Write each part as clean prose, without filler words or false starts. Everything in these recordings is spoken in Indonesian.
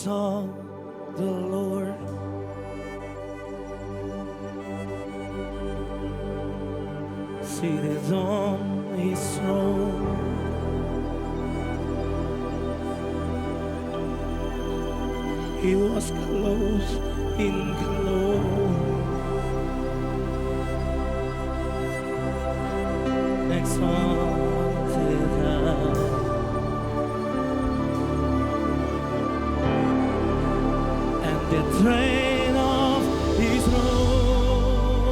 of the Lord. Seated on his throne. He was clothed in glory. Exalted high. And the train of his robe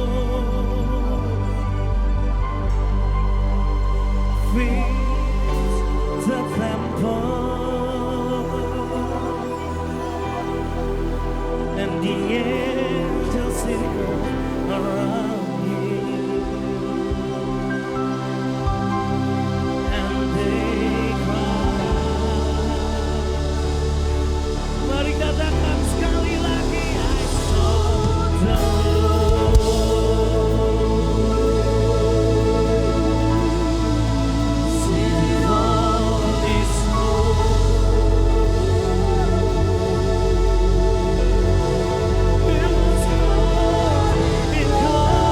fills the temple, and the angels sing around him, and they cry. Mari katakan sekali lagi, I saw the Lord sitting on his throne. He was clothed in glory.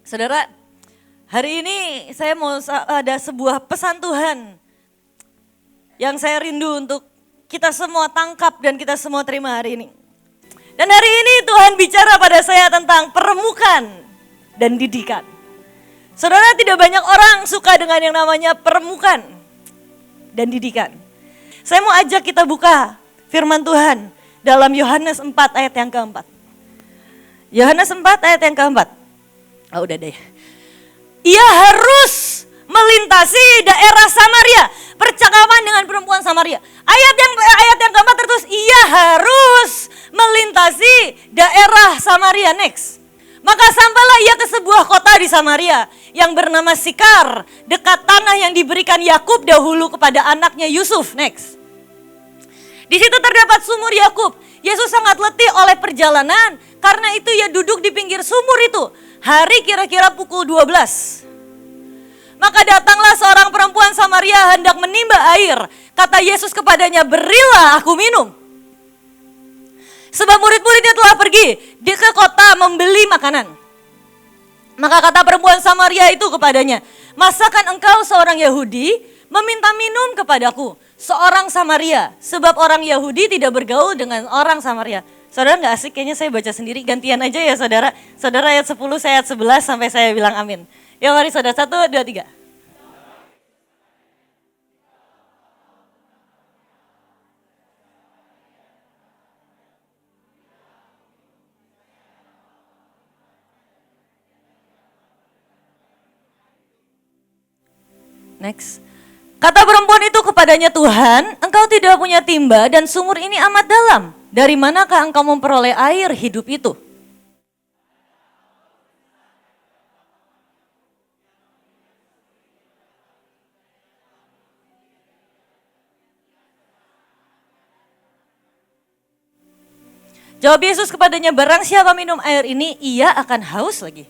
Saudara, hari ini saya mau ada sebuah pesan Tuhan yang saya rindu untuk kita semua tangkap dan kita semua terima hari ini. Dan hari ini Tuhan bicara pada saya tentang permukaan dan didikan. Saudara, tidak banyak orang suka dengan yang namanya permukaan dan didikan. Saya mau ajak kita buka firman Tuhan dalam Yohanes 4 ayat yang keempat. Yohanes 4 ayat yang keempat. Oh udah deh. Ia harus melintasi daerah Samaria. Percakapan dengan perempuan Samaria. Ayat yang keempat tertulis, ia harus melintasi daerah Samaria. Next. Maka sampailah ia ke sebuah kota di Samaria yang bernama Sikar, dekat tanah yang diberikan Yakub dahulu kepada anaknya Yusuf. Next. Di situ terdapat sumur Yakub. Yesus sangat letih oleh perjalanan, karena itu ia duduk di pinggir sumur itu. Hari kira-kira pukul 12. Maka datanglah seorang perempuan Samaria hendak menimba air. Kata Yesus kepadanya, berilah aku minum. Sebab murid-muridnya telah pergi ke kota membeli makanan. Maka kata perempuan Samaria itu kepadanya, masakan engkau seorang Yahudi meminta minum kepadaku, seorang Samaria? Sebab orang Yahudi tidak bergaul dengan orang Samaria. Saudara gak asik kayaknya saya baca sendiri, gantian aja ya saudara. Saudara ayat 10, saya ayat 11 sampai saya bilang amin. Yuk mari saudara, 1, 2, 3. Next. Kata perempuan itu kepadanya, Tuhan, engkau tidak punya timba dan sumur ini amat dalam. Dari manakah engkau memperoleh air hidup itu? Jawab Yesus kepadanya, barang siapa minum air ini, ia akan haus lagi.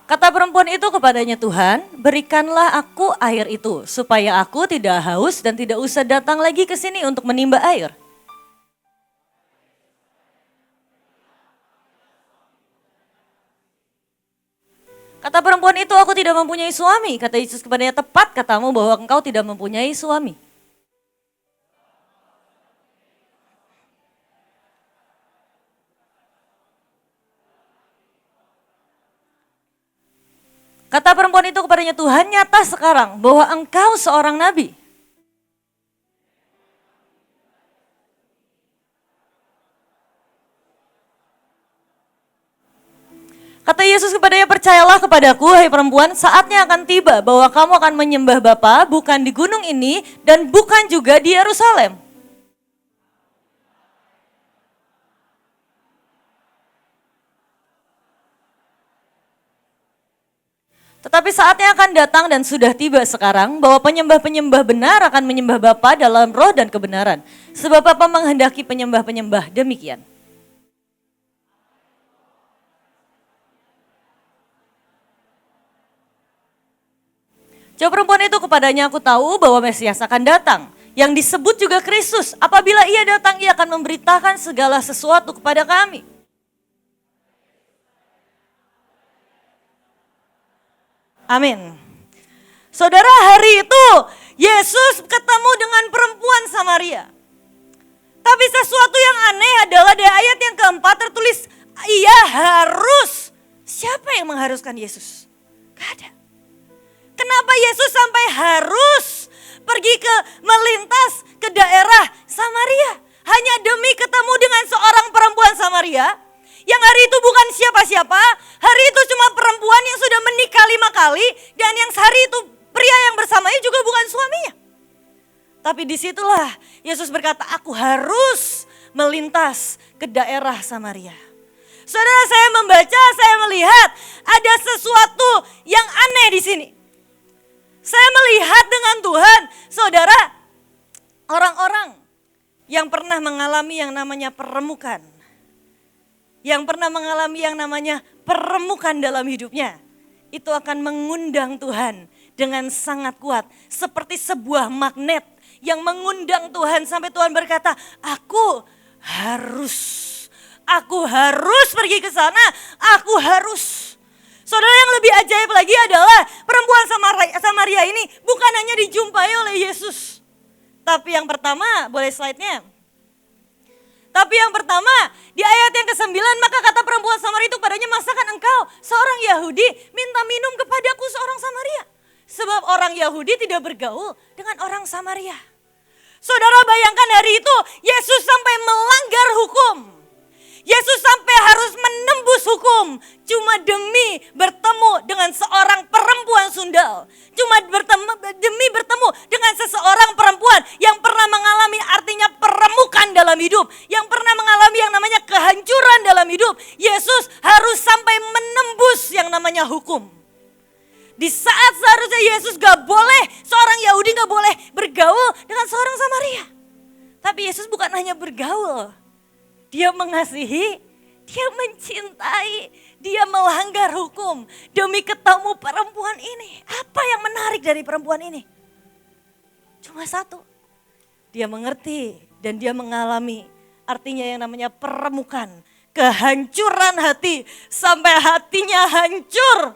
Kata perempuan itu kepadanya, Tuhan, berikanlah aku air itu, supaya aku tidak haus dan tidak usah datang lagi ke sini untuk menimba air. Kata perempuan itu, aku tidak mempunyai suami. Kata Yesus kepadanya, tepat katamu bahwa engkau tidak mempunyai suami. Kata perempuan itu kepadanya, Tuhan, nyata sekarang bahwa engkau seorang nabi. Kata Yesus kepadanya, percayalah kepadaku, hai perempuan, saatnya akan tiba bahwa kamu akan menyembah Bapa bukan di gunung ini dan bukan juga di Yerusalem. Tetapi saatnya akan datang dan sudah tiba sekarang bahwa penyembah-penyembah benar akan menyembah Bapa dalam roh dan kebenaran. Sebab Bapa menghendaki penyembah-penyembah demikian. Jawab perempuan itu kepadanya, aku tahu bahwa Mesias akan datang, yang disebut juga Kristus. Apabila ia datang, ia akan memberitakan segala sesuatu kepada kami. Amin. Saudara, hari itu Yesus ketemu dengan perempuan Samaria. Tapi sesuatu yang aneh adalah di ayat yang keempat tertulis, ia harus. Siapa yang mengharuskan Yesus? Gak ada. Kenapa Yesus sampai harus pergi melintas ke daerah Samaria? Hanya demi ketemu dengan seorang perempuan Samaria yang hari itu bukan siapa-siapa, hari itu cuma perempuan yang sudah menikah 5 kali dan yang hari itu pria yang bersamanya juga bukan suaminya. Tapi disitulah Yesus berkata, aku harus melintas ke daerah Samaria. Saudara, saya membaca, saya melihat ada sesuatu yang aneh di sini. Saya melihat dengan Tuhan, saudara, orang-orang yang pernah mengalami yang namanya permukaan, yang pernah mengalami yang namanya peremukan dalam hidupnya, itu akan mengundang Tuhan dengan sangat kuat. Seperti sebuah magnet yang mengundang Tuhan sampai Tuhan berkata, aku harus pergi ke sana, aku harus. Saudara, yang lebih ajaib lagi adalah perempuan Samaria ini bukan hanya dijumpai oleh Yesus. Tapi yang pertama, boleh slide-nya. Tapi yang pertama, di ayat yang ke-9, maka kata perempuan Samaria itu padanya, masakan engkau seorang Yahudi minta minum kepadaku seorang Samaria? Sebab orang Yahudi tidak bergaul dengan orang Samaria. Saudara, bayangkan hari itu Yesus sampai melanggar hukum. Yesus sampai harus menembus hukum cuma demi bertemu dengan seorang perempuan sundal. Cuma demi bertemu dengan seseorang perempuan yang pernah mengalami artinya peremukan dalam hidup. Yang pernah mengalami yang namanya kehancuran dalam hidup. Yesus harus sampai menembus yang namanya hukum. Di saat seharusnya Yesus gak boleh, seorang Yahudi gak boleh bergaul dengan seorang Samaria. Tapi Yesus bukan hanya bergaul. Dia mengasihi, dia mencintai, dia melanggar hukum demi ketemu perempuan ini. Apa yang menarik dari perempuan ini? Cuma satu, dia mengerti dan dia mengalami artinya yang namanya peremukan. Kehancuran hati sampai hatinya hancur.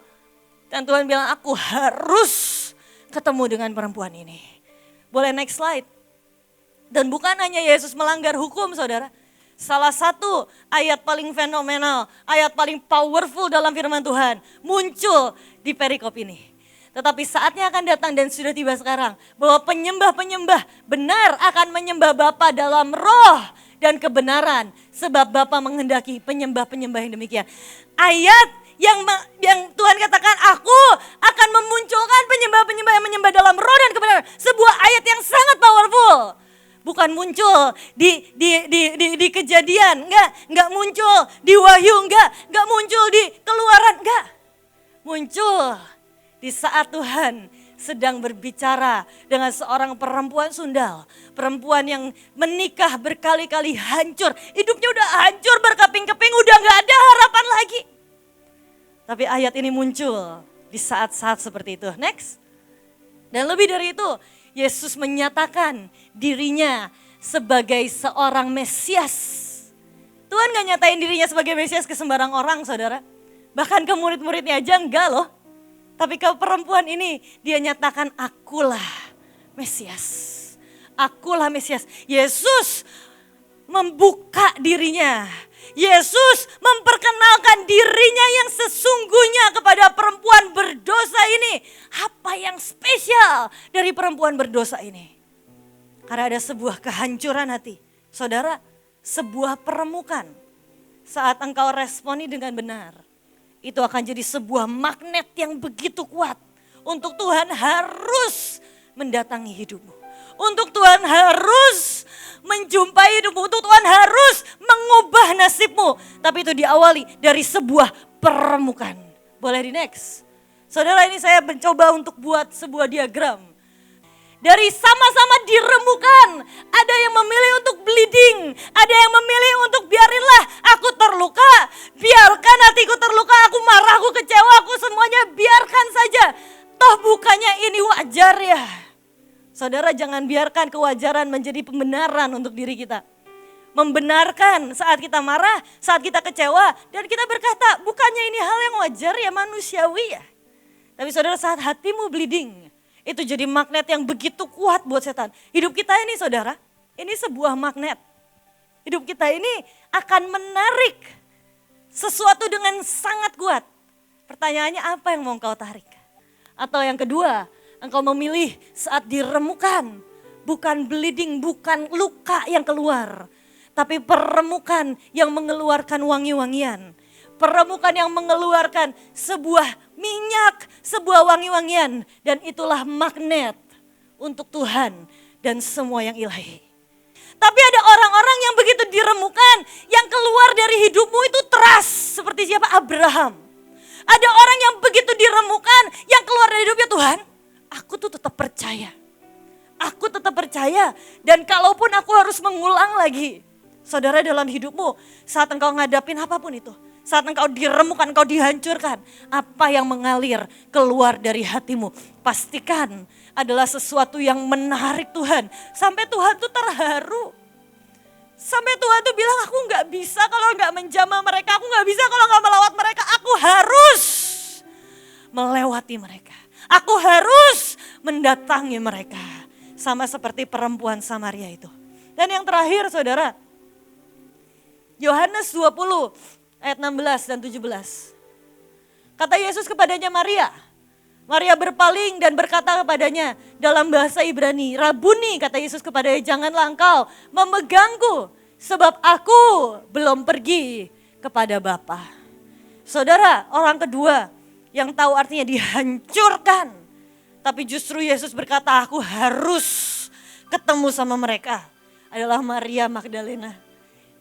Dan Tuhan bilang, aku harus ketemu dengan perempuan ini. Boleh next slide. Dan bukan hanya Yesus melanggar hukum, saudara. Salah satu ayat paling fenomenal, ayat paling powerful dalam firman Tuhan muncul di perikop ini. Tetapi saatnya akan datang dan sudah tiba sekarang bahwa penyembah-penyembah benar akan menyembah Bapa dalam roh dan kebenaran. Sebab Bapa menghendaki penyembah-penyembah yang demikian. Ayat yang Tuhan katakan, aku akan memunculkan penyembah-penyembah yang menyembah dalam roh dan kebenaran. Sebuah ayat yang sangat powerful. Bukan muncul di Kejadian, enggak muncul di Wahyu, enggak muncul di Keluaran, enggak. Muncul di saat Tuhan sedang berbicara dengan seorang perempuan sundal. Perempuan yang menikah berkali-kali hancur, hidupnya udah hancur berkeping-keping, udah enggak ada harapan lagi. Tapi ayat ini muncul di saat-saat seperti itu. Next. Dan lebih dari itu, Yesus menyatakan dirinya sebagai seorang Mesias. Tuhan gak nyatain dirinya sebagai Mesias ke sembarang orang, saudara. Bahkan ke murid-muridnya aja enggak loh. Tapi ke perempuan ini dia nyatakan, akulah Mesias. Akulah Mesias. Yesus membuka dirinya. Yesus memperkenalkan dirinya yang sesungguhnya kepada perempuan berdosa ini. Apa yang spesial dari perempuan berdosa ini? Karena ada sebuah kehancuran hati. Saudara, sebuah peremukan. Saat engkau responi dengan benar, itu akan jadi sebuah magnet yang begitu kuat. Untuk Tuhan harus mendatangi hidupmu. Untuk Tuhan harus menjumpai hidupmu. Untuk Tuhan harus mengubah nasibmu. Tapi itu diawali dari sebuah peremukan. Boleh di next. Saudara, ini saya mencoba untuk buat sebuah diagram. Dari sama-sama diremukan. Ada yang memilih untuk bleeding. Ada yang memilih untuk biarinlah aku terluka. Biarkan hatiku terluka, aku marah, aku kecewa, aku semuanya biarkan saja. Toh bukannya ini wajar ya. Saudara, jangan biarkan kewajaran menjadi pembenaran untuk diri kita. Membenarkan saat kita marah, saat kita kecewa. Dan kita berkata, bukannya ini hal yang wajar ya, manusiawi ya. Tapi saudara, saat hatimu bleeding, itu jadi magnet yang begitu kuat buat setan. Hidup kita ini saudara, ini sebuah magnet. Hidup kita ini akan menarik sesuatu dengan sangat kuat. Pertanyaannya, apa yang mau engkau tarik? Atau yang kedua, engkau memilih saat diremukan, bukan bleeding, bukan luka yang keluar. Tapi peremukan yang mengeluarkan wangi-wangian. Peremukan yang mengeluarkan sebuah minyak, sebuah wangi-wangian. Dan itulah magnet untuk Tuhan dan semua yang ilahi. Tapi ada orang-orang yang begitu diremukan, yang keluar dari hidupmu itu trust. Seperti siapa? Abraham. Ada orang yang begitu diremukan, yang keluar dari hidupnya, Tuhan, aku tuh tetap percaya. Aku tetap percaya. Dan kalaupun aku harus mengulang lagi. Saudara, dalam hidupmu, saat engkau ngadapin apapun itu. saat engkau diremukkan, engkau dihancurkan, apa yang mengalir keluar dari hatimu, pastikan adalah sesuatu yang menarik Tuhan. Sampai Tuhan tuh terharu. Sampai Tuhan tuh bilang, aku gak bisa kalau gak menjamah mereka, aku gak bisa kalau gak melawat mereka, aku harus melewati mereka. Aku harus mendatangi mereka. Sama seperti perempuan Samaria itu. Dan yang terakhir saudara, Yohanes 20 ayat 16 dan 17. Kata Yesus kepadanya, Maria. Maria berpaling dan berkata kepadanya dalam bahasa Ibrani, Rabuni, kata Yesus kepadanya, janganlah engkau memegangku sebab aku belum pergi kepada Bapa. Saudara, orang kedua yang tahu artinya dihancurkan. Tapi justru Yesus berkata, aku harus ketemu sama mereka. Adalah Maria Magdalena.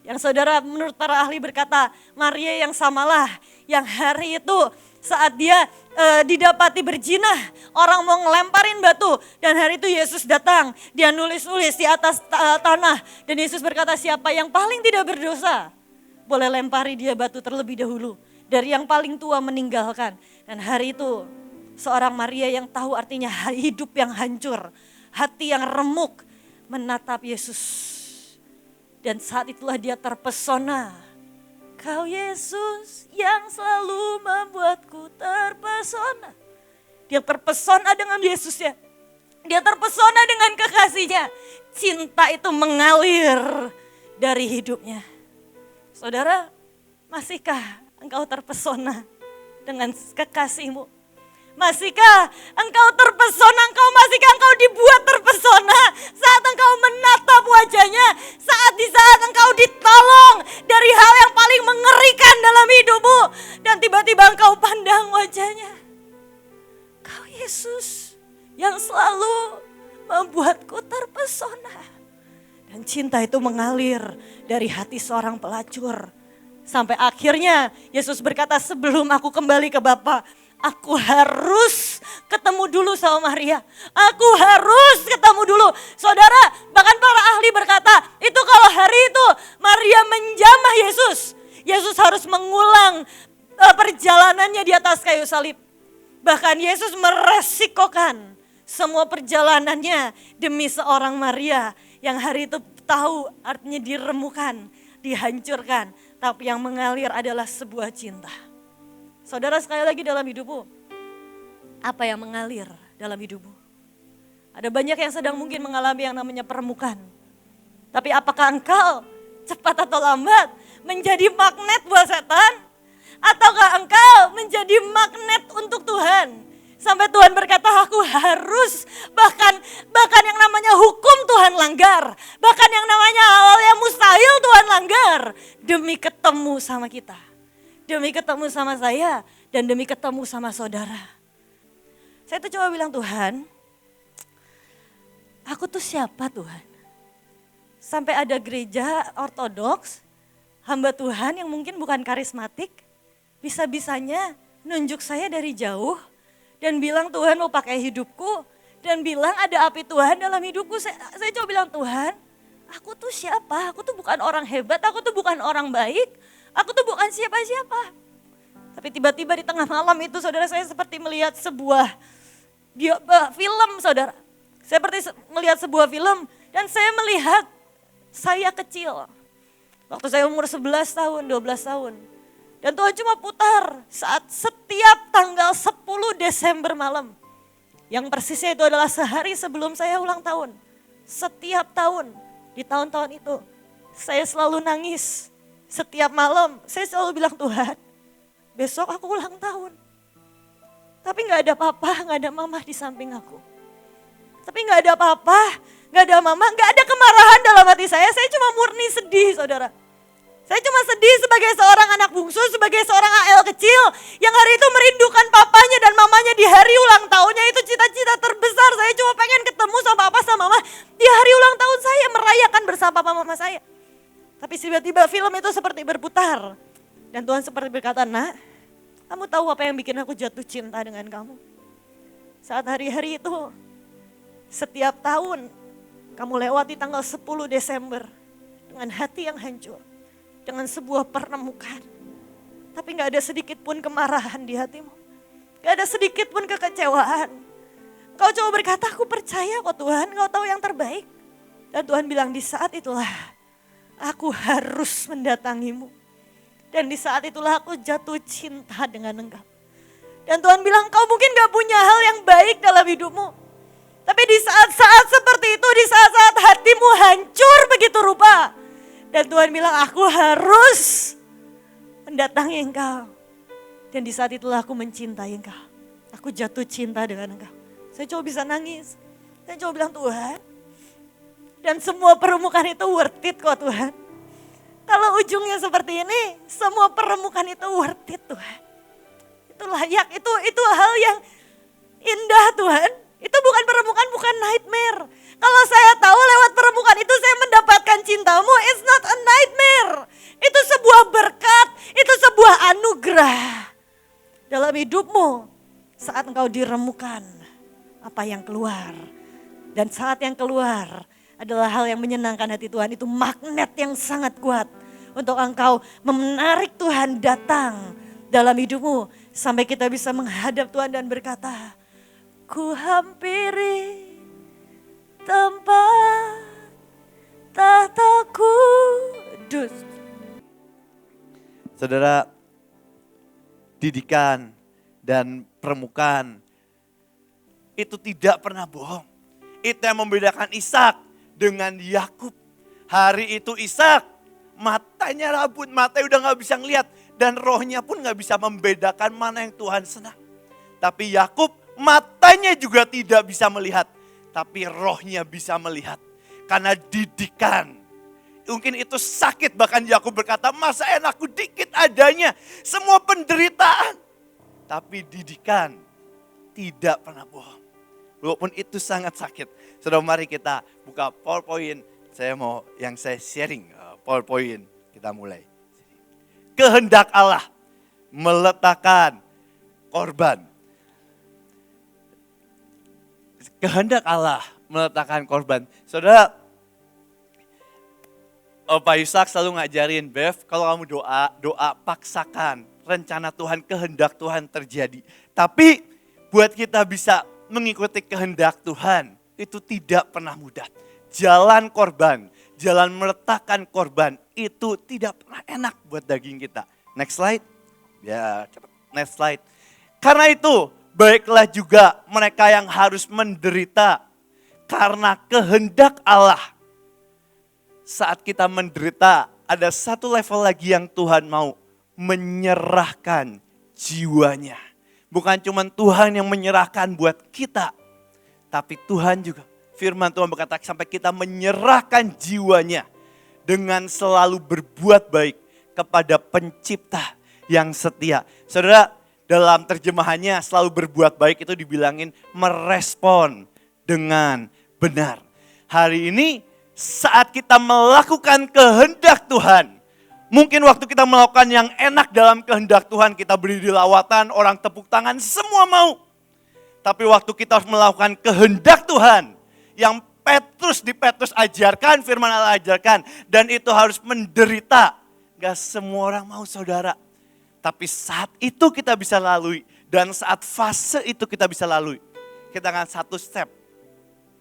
Yang saudara menurut para ahli berkata, Maria yang samalah. Yang hari itu saat dia didapati berzinah, orang mau ngelemparin batu. Dan hari itu Yesus datang, dia nulis-nulis di atas tanah. Dan Yesus berkata, siapa yang paling tidak berdosa, boleh lempari dia batu terlebih dahulu. Dari yang paling tua meninggalkan. Dan hari itu seorang Maria yang tahu artinya hidup yang hancur, hati yang remuk, menatap Yesus. Dan saat itulah dia terpesona. Kau Yesus yang selalu membuatku terpesona. Dia terpesona dengan Yesusnya. Dia terpesona dengan kekasihnya. Cinta itu mengalir dari hidupnya. Saudara, masihkah engkau terpesona dengan kekasihmu? Masihkah engkau terpesona, masihkah engkau dibuat terpesona saat engkau menatap wajahnya, di saat engkau ditolong dari hal yang paling mengerikan dalam hidupmu dan tiba-tiba engkau pandang wajahnya. Kau Yesus yang selalu membuatku terpesona. Dan cinta itu mengalir dari hati seorang pelacur. Sampai akhirnya Yesus berkata, sebelum aku kembali ke Bapa, aku harus ketemu dulu sama Maria. Aku harus ketemu dulu. Saudara, bahkan para ahli berkata, itu kalau hari itu Maria menjamah Yesus, Yesus harus mengulang perjalanannya di atas kayu salib. Bahkan Yesus meresikokan semua perjalanannya demi seorang Maria yang hari itu tahu artinya diremukan, dihancurkan. Tapi yang mengalir adalah sebuah cinta. Saudara, sekali lagi dalam hidupmu, apa yang mengalir dalam hidupmu? Ada banyak yang sedang mungkin mengalami yang namanya peremukan. Tapi apakah engkau cepat atau lambat menjadi magnet buat setan? Ataukah engkau menjadi magnet untuk Tuhan? Sampai Tuhan berkata, aku harus bahkan yang namanya hukum Tuhan langgar. Bahkan yang namanya hal yang mustahil Tuhan langgar. Demi ketemu sama kita. Demi ketemu sama saya dan demi ketemu sama saudara. Saya tuh coba bilang, Tuhan, aku tuh siapa Tuhan? Sampai ada gereja ortodoks, hamba Tuhan yang mungkin bukan karismatik, bisa-bisanya nunjuk saya dari jauh dan bilang Tuhan mau pakai hidupku dan bilang ada api Tuhan dalam hidupku. Saya coba bilang, Tuhan, aku tuh siapa? Aku tuh bukan orang hebat, aku tuh bukan orang baik. Aku tuh bukan siapa-siapa. Tapi tiba-tiba di tengah malam itu saudara, saya seperti melihat sebuah film saudara. Saya seperti melihat sebuah film dan saya melihat saya kecil. Waktu saya umur 11 tahun, 12 tahun. Dan Tuhan cuma putar saat setiap tanggal 10 Desember malam. Yang persisnya itu adalah sehari sebelum saya ulang tahun. Setiap tahun, di tahun-tahun itu saya selalu nangis. Setiap malam saya selalu bilang, Tuhan, besok aku ulang tahun. Tapi gak ada papa, gak ada mama di samping aku. Tapi gak ada papa, gak ada mama, gak ada kemarahan dalam hati saya cuma murni sedih saudara. Saya cuma sedih sebagai seorang anak bungsu, sebagai seorang AL kecil yang hari itu merindukan papanya dan mamanya di hari ulang tahunnya. Itu cita-cita terbesar, saya cuma pengen ketemu sama papa sama mama di hari ulang tahun saya, merayakan bersama papa mama saya. Tapi tiba-tiba film itu seperti berputar. Dan Tuhan seperti berkata, nak, kamu tahu apa yang bikin aku jatuh cinta dengan kamu? Saat hari-hari itu, setiap tahun kamu lewati tanggal 10 Desember dengan hati yang hancur, dengan sebuah peremukan. Tapi gak ada sedikit pun kemarahan di hatimu. Gak ada sedikit pun kekecewaan. Kau coba berkata, aku percaya kok Tuhan, Kau tahu yang terbaik. Dan Tuhan bilang, di saat itulah aku harus mendatangimu. Dan di saat itulah aku jatuh cinta dengan Engkau. Dan Tuhan bilang, kau mungkin gak punya hal yang baik dalam hidupmu. Tapi di saat-saat seperti itu, di saat-saat hatimu hancur begitu rupa. Dan Tuhan bilang, aku harus mendatangi Engkau. Dan di saat itulah aku mencintai Engkau. Aku jatuh cinta dengan Engkau. Saya coba bisa nangis. Saya coba bilang, Tuhan. Dan semua permukaan itu worth it kok Tuhan. Kalau ujungnya seperti ini, semua permukaan itu worth it Tuhan. Itu layak, itu hal yang indah Tuhan. Itu bukan permukaan, bukan nightmare. Kalau saya tahu lewat permukaan itu saya mendapatkan cintamu, it's not a nightmare. Itu sebuah berkat, itu sebuah anugerah. Dalam hidupmu, saat engkau diremukan, apa yang keluar. Dan saat yang keluar adalah hal yang menyenangkan hati Tuhan. Itu magnet yang sangat kuat untuk engkau menarik Tuhan datang dalam hidupmu. Sampai kita bisa menghadap Tuhan dan berkata, ku hampiri tempat tahta kudus. Saudara, didikan dan permukaan itu tidak pernah bohong. Itu yang membedakan Ishak dengan Yakub. Hari itu Ishak matanya rabun, matanya udah gak bisa ngeliat. Dan rohnya pun gak bisa membedakan mana yang Tuhan senang. Tapi Yakub matanya juga tidak bisa melihat. Tapi rohnya bisa melihat. Karena didikan. Mungkin itu sakit, bahkan Yakub berkata, masa enakku dikit adanya. Semua penderitaan. Tapi didikan tidak pernah bohong. Walaupun itu sangat sakit. Saudara, mari kita buka PowerPoint. Saya mau yang saya sharing PowerPoint. Kita mulai. Kehendak Allah meletakkan korban. Kehendak Allah meletakkan korban. Saudara, Pak Ishak selalu ngajarin, Bev, kalau kamu doa paksakan. Rencana Tuhan, kehendak Tuhan terjadi. Tapi buat kita bisa mengikuti kehendak Tuhan, itu tidak pernah mudah. Jalan korban, jalan meletakkan korban, itu tidak pernah enak buat daging kita. Next slide. Ya, cepat. Next slide. Karena itu, baiklah juga mereka yang harus menderita karena kehendak Allah. Saat kita menderita, ada satu level lagi yang Tuhan mau. Menyerahkan jiwanya. Bukan cuma Tuhan yang menyerahkan buat kita. Tapi Tuhan juga, firman Tuhan berkata sampai kita menyerahkan jiwanya. Dengan selalu berbuat baik kepada pencipta yang setia. Saudara, dalam terjemahannya selalu berbuat baik itu dibilangin merespon dengan benar. Hari ini saat kita melakukan kehendak Tuhan. Mungkin waktu kita melakukan yang enak dalam kehendak Tuhan, kita berdiri di lawatan, orang tepuk tangan, semua mau. Tapi waktu kita harus melakukan kehendak Tuhan, yang Petrus ajarkan, firman Allah ajarkan, dan itu harus menderita. Gak semua orang mau saudara. Tapi saat itu kita bisa lalui, dan saat fase itu kita bisa lalui. Kita akan satu step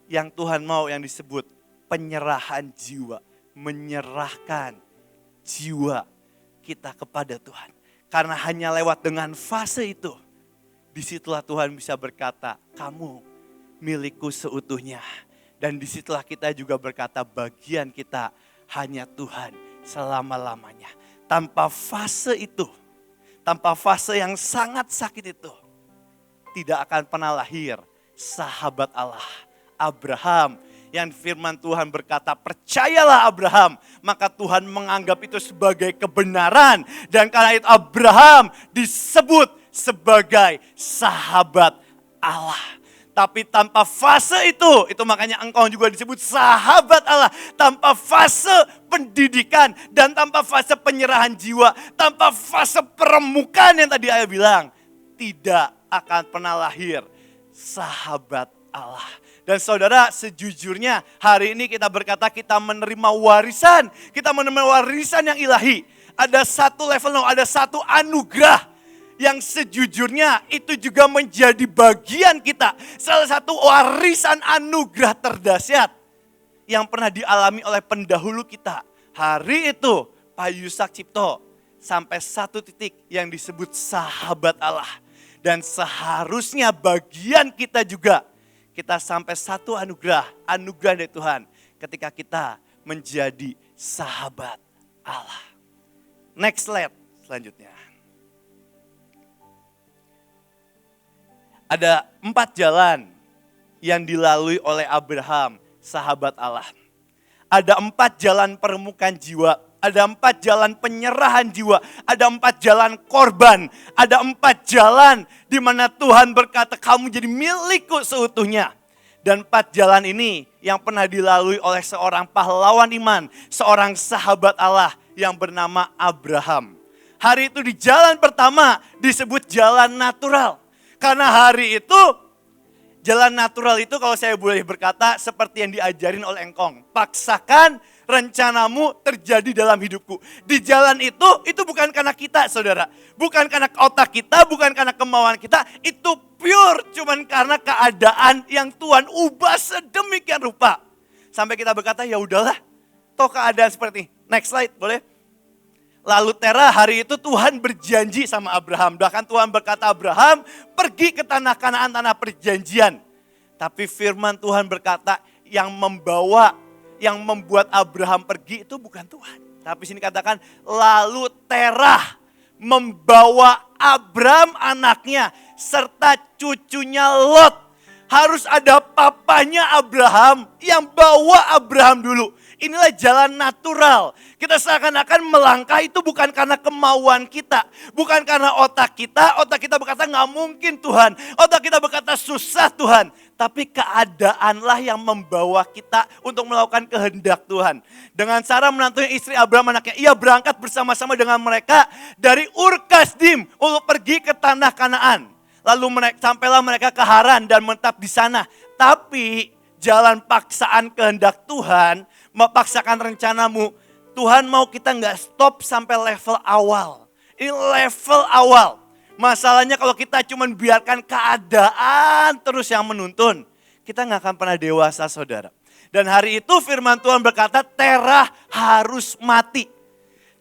yang Tuhan mau yang disebut penyerahan jiwa. Menyerahkan jiwa kita kepada Tuhan. Karena hanya lewat dengan fase itu, disitulah Tuhan bisa berkata, kamu milikku seutuhnya. Dan disitulah kita juga berkata, bagian kita hanya Tuhan selama-lamanya. Tanpa fase itu, tanpa fase yang sangat sakit itu, tidak akan pernah lahir sahabat Allah, Abraham. Yang firman Tuhan berkata, percayalah Abraham. Maka Tuhan menganggap itu sebagai kebenaran. Dan karena itu Abraham disebut sebagai sahabat Allah. Tapi tanpa fase itu makanya engkau juga disebut sahabat Allah. Tanpa fase pendidikan dan tanpa fase penyerahan jiwa. Tanpa fase permukaan yang tadi ayah bilang. Tidak akan pernah lahir sahabat Allah. Dan saudara, sejujurnya hari ini kita berkata kita menerima warisan. Kita menerima warisan yang ilahi. Ada satu level, ada satu anugerah yang sejujurnya itu juga menjadi bagian kita. Salah satu warisan anugerah terdahsyat yang pernah dialami oleh pendahulu kita. Hari itu Pak Yusak Cipto sampai satu titik yang disebut sahabat Allah. Dan seharusnya bagian kita juga, kita sampai satu anugerah dari Tuhan ketika kita menjadi sahabat Allah. Next slide selanjutnya. Ada 4 jalan yang dilalui oleh Abraham, sahabat Allah. Ada 4 jalan permukaan jiwa, ada 4 jalan penyerahan jiwa, ada 4 jalan korban, ada 4 jalan di mana Tuhan berkata kamu jadi milikku seutuhnya. Dan 4 jalan ini yang pernah dilalui oleh seorang pahlawan iman, seorang sahabat Allah yang bernama Abraham. Hari itu di jalan pertama disebut jalan natural. Karena hari itu jalan natural itu kalau saya boleh berkata seperti yang diajarin oleh Engkong. Paksakan rencanamu terjadi dalam hidupku. Di jalan itu bukan karena kita saudara. Bukan karena otak kita, bukan karena kemauan kita. Itu pure cuman karena keadaan yang Tuhan ubah sedemikian rupa. Sampai kita berkata ya udahlah, toh keadaan seperti ini. Next slide boleh. Lalu Terah hari itu Tuhan berjanji sama Abraham. Bahkan Tuhan berkata Abraham pergi ke tanah Kanaan, tanah perjanjian. Tapi firman Tuhan berkata yang membuat Abraham pergi itu bukan Tuhan. Tapi sini katakan lalu Terah membawa Abram anaknya serta cucunya Lot. Harus ada papanya Abraham yang bawa Abraham dulu. Inilah jalan natural. Kita seakan-akan melangkah itu bukan karena kemauan kita. Bukan karena otak kita berkata nggak mungkin Tuhan. Otak kita berkata susah Tuhan. Tapi keadaanlah yang membawa kita untuk melakukan kehendak Tuhan. Dengan cara menantunya istri Abraham anaknya. Ia berangkat bersama-sama dengan mereka dari Ur Kasdim untuk pergi ke tanah Kanaan. Lalu sampailah mereka ke Haran dan menetap di sana. Tapi jalan paksaan kehendak Tuhan, memaksakan rencanamu, Tuhan mau kita nggak stop sampai level awal. Ini level awal. Masalahnya kalau kita cuma biarkan keadaan terus yang menuntun, kita nggak akan pernah dewasa saudara. Dan hari itu firman Tuhan berkata Terah harus mati.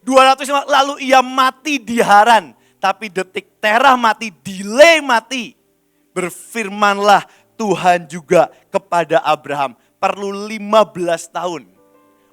200 lalu ia mati di Haran. Tapi detik Terah mati, delay mati. Berfirmanlah Tuhan juga kepada Abraham. Perlu 15 tahun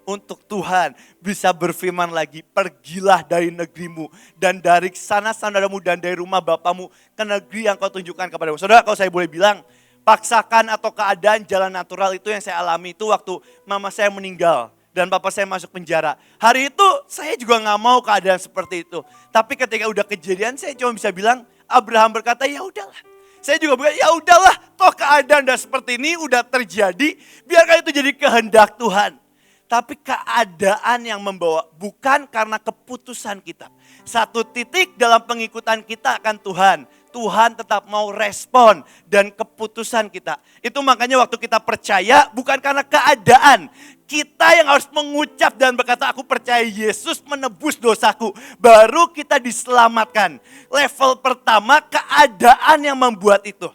untuk Tuhan bisa berfirman lagi. Pergilah dari negerimu dan dari sana saudaramu dan dari rumah bapamu ke negeri yang kau tunjukkan kepadamu. Saudara kalau saya boleh bilang, paksakan atau keadaan jalan natural itu yang saya alami itu waktu mama saya meninggal. Dan papa saya masuk penjara. Hari itu saya juga gak mau keadaan seperti itu. Tapi ketika udah kejadian saya cuma bisa bilang, Abraham berkata ya udahlah. Saya juga berkata ya udahlah, toh keadaan udah seperti ini udah terjadi. Biarkan itu jadi kehendak Tuhan. Tapi keadaan yang membawa bukan karena keputusan kita. Satu titik dalam pengikutan kita akan Tuhan. Tuhan tetap mau respon dan keputusan kita. Itu makanya waktu kita percaya bukan karena keadaan. Kita yang harus mengucap dan berkata aku percaya Yesus menebus dosaku. Baru kita diselamatkan. Level pertama keadaan yang membuat itu.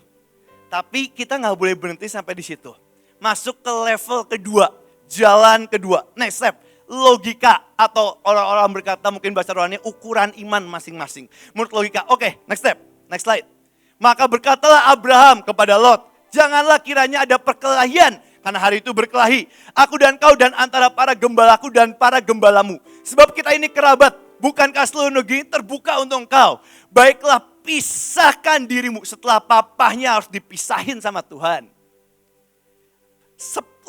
Tapi kita gak boleh berhenti sampai di situ. Masuk ke level kedua. Jalan kedua. Next step. Logika atau orang-orang berkata mungkin bahasa rohani ukuran iman masing-masing. Menurut logika. Oke, next step. Next slide. Maka berkatalah Abraham kepada Lot, janganlah kiranya ada perkelahian, karena hari itu berkelahi. Aku dan kau dan antara para gembalaku dan para gembalamu. Sebab kita ini kerabat, bukankah seluruh negeri terbuka untuk engkau? Baiklah pisahkan dirimu. Setelah papahnya harus dipisahin sama Tuhan.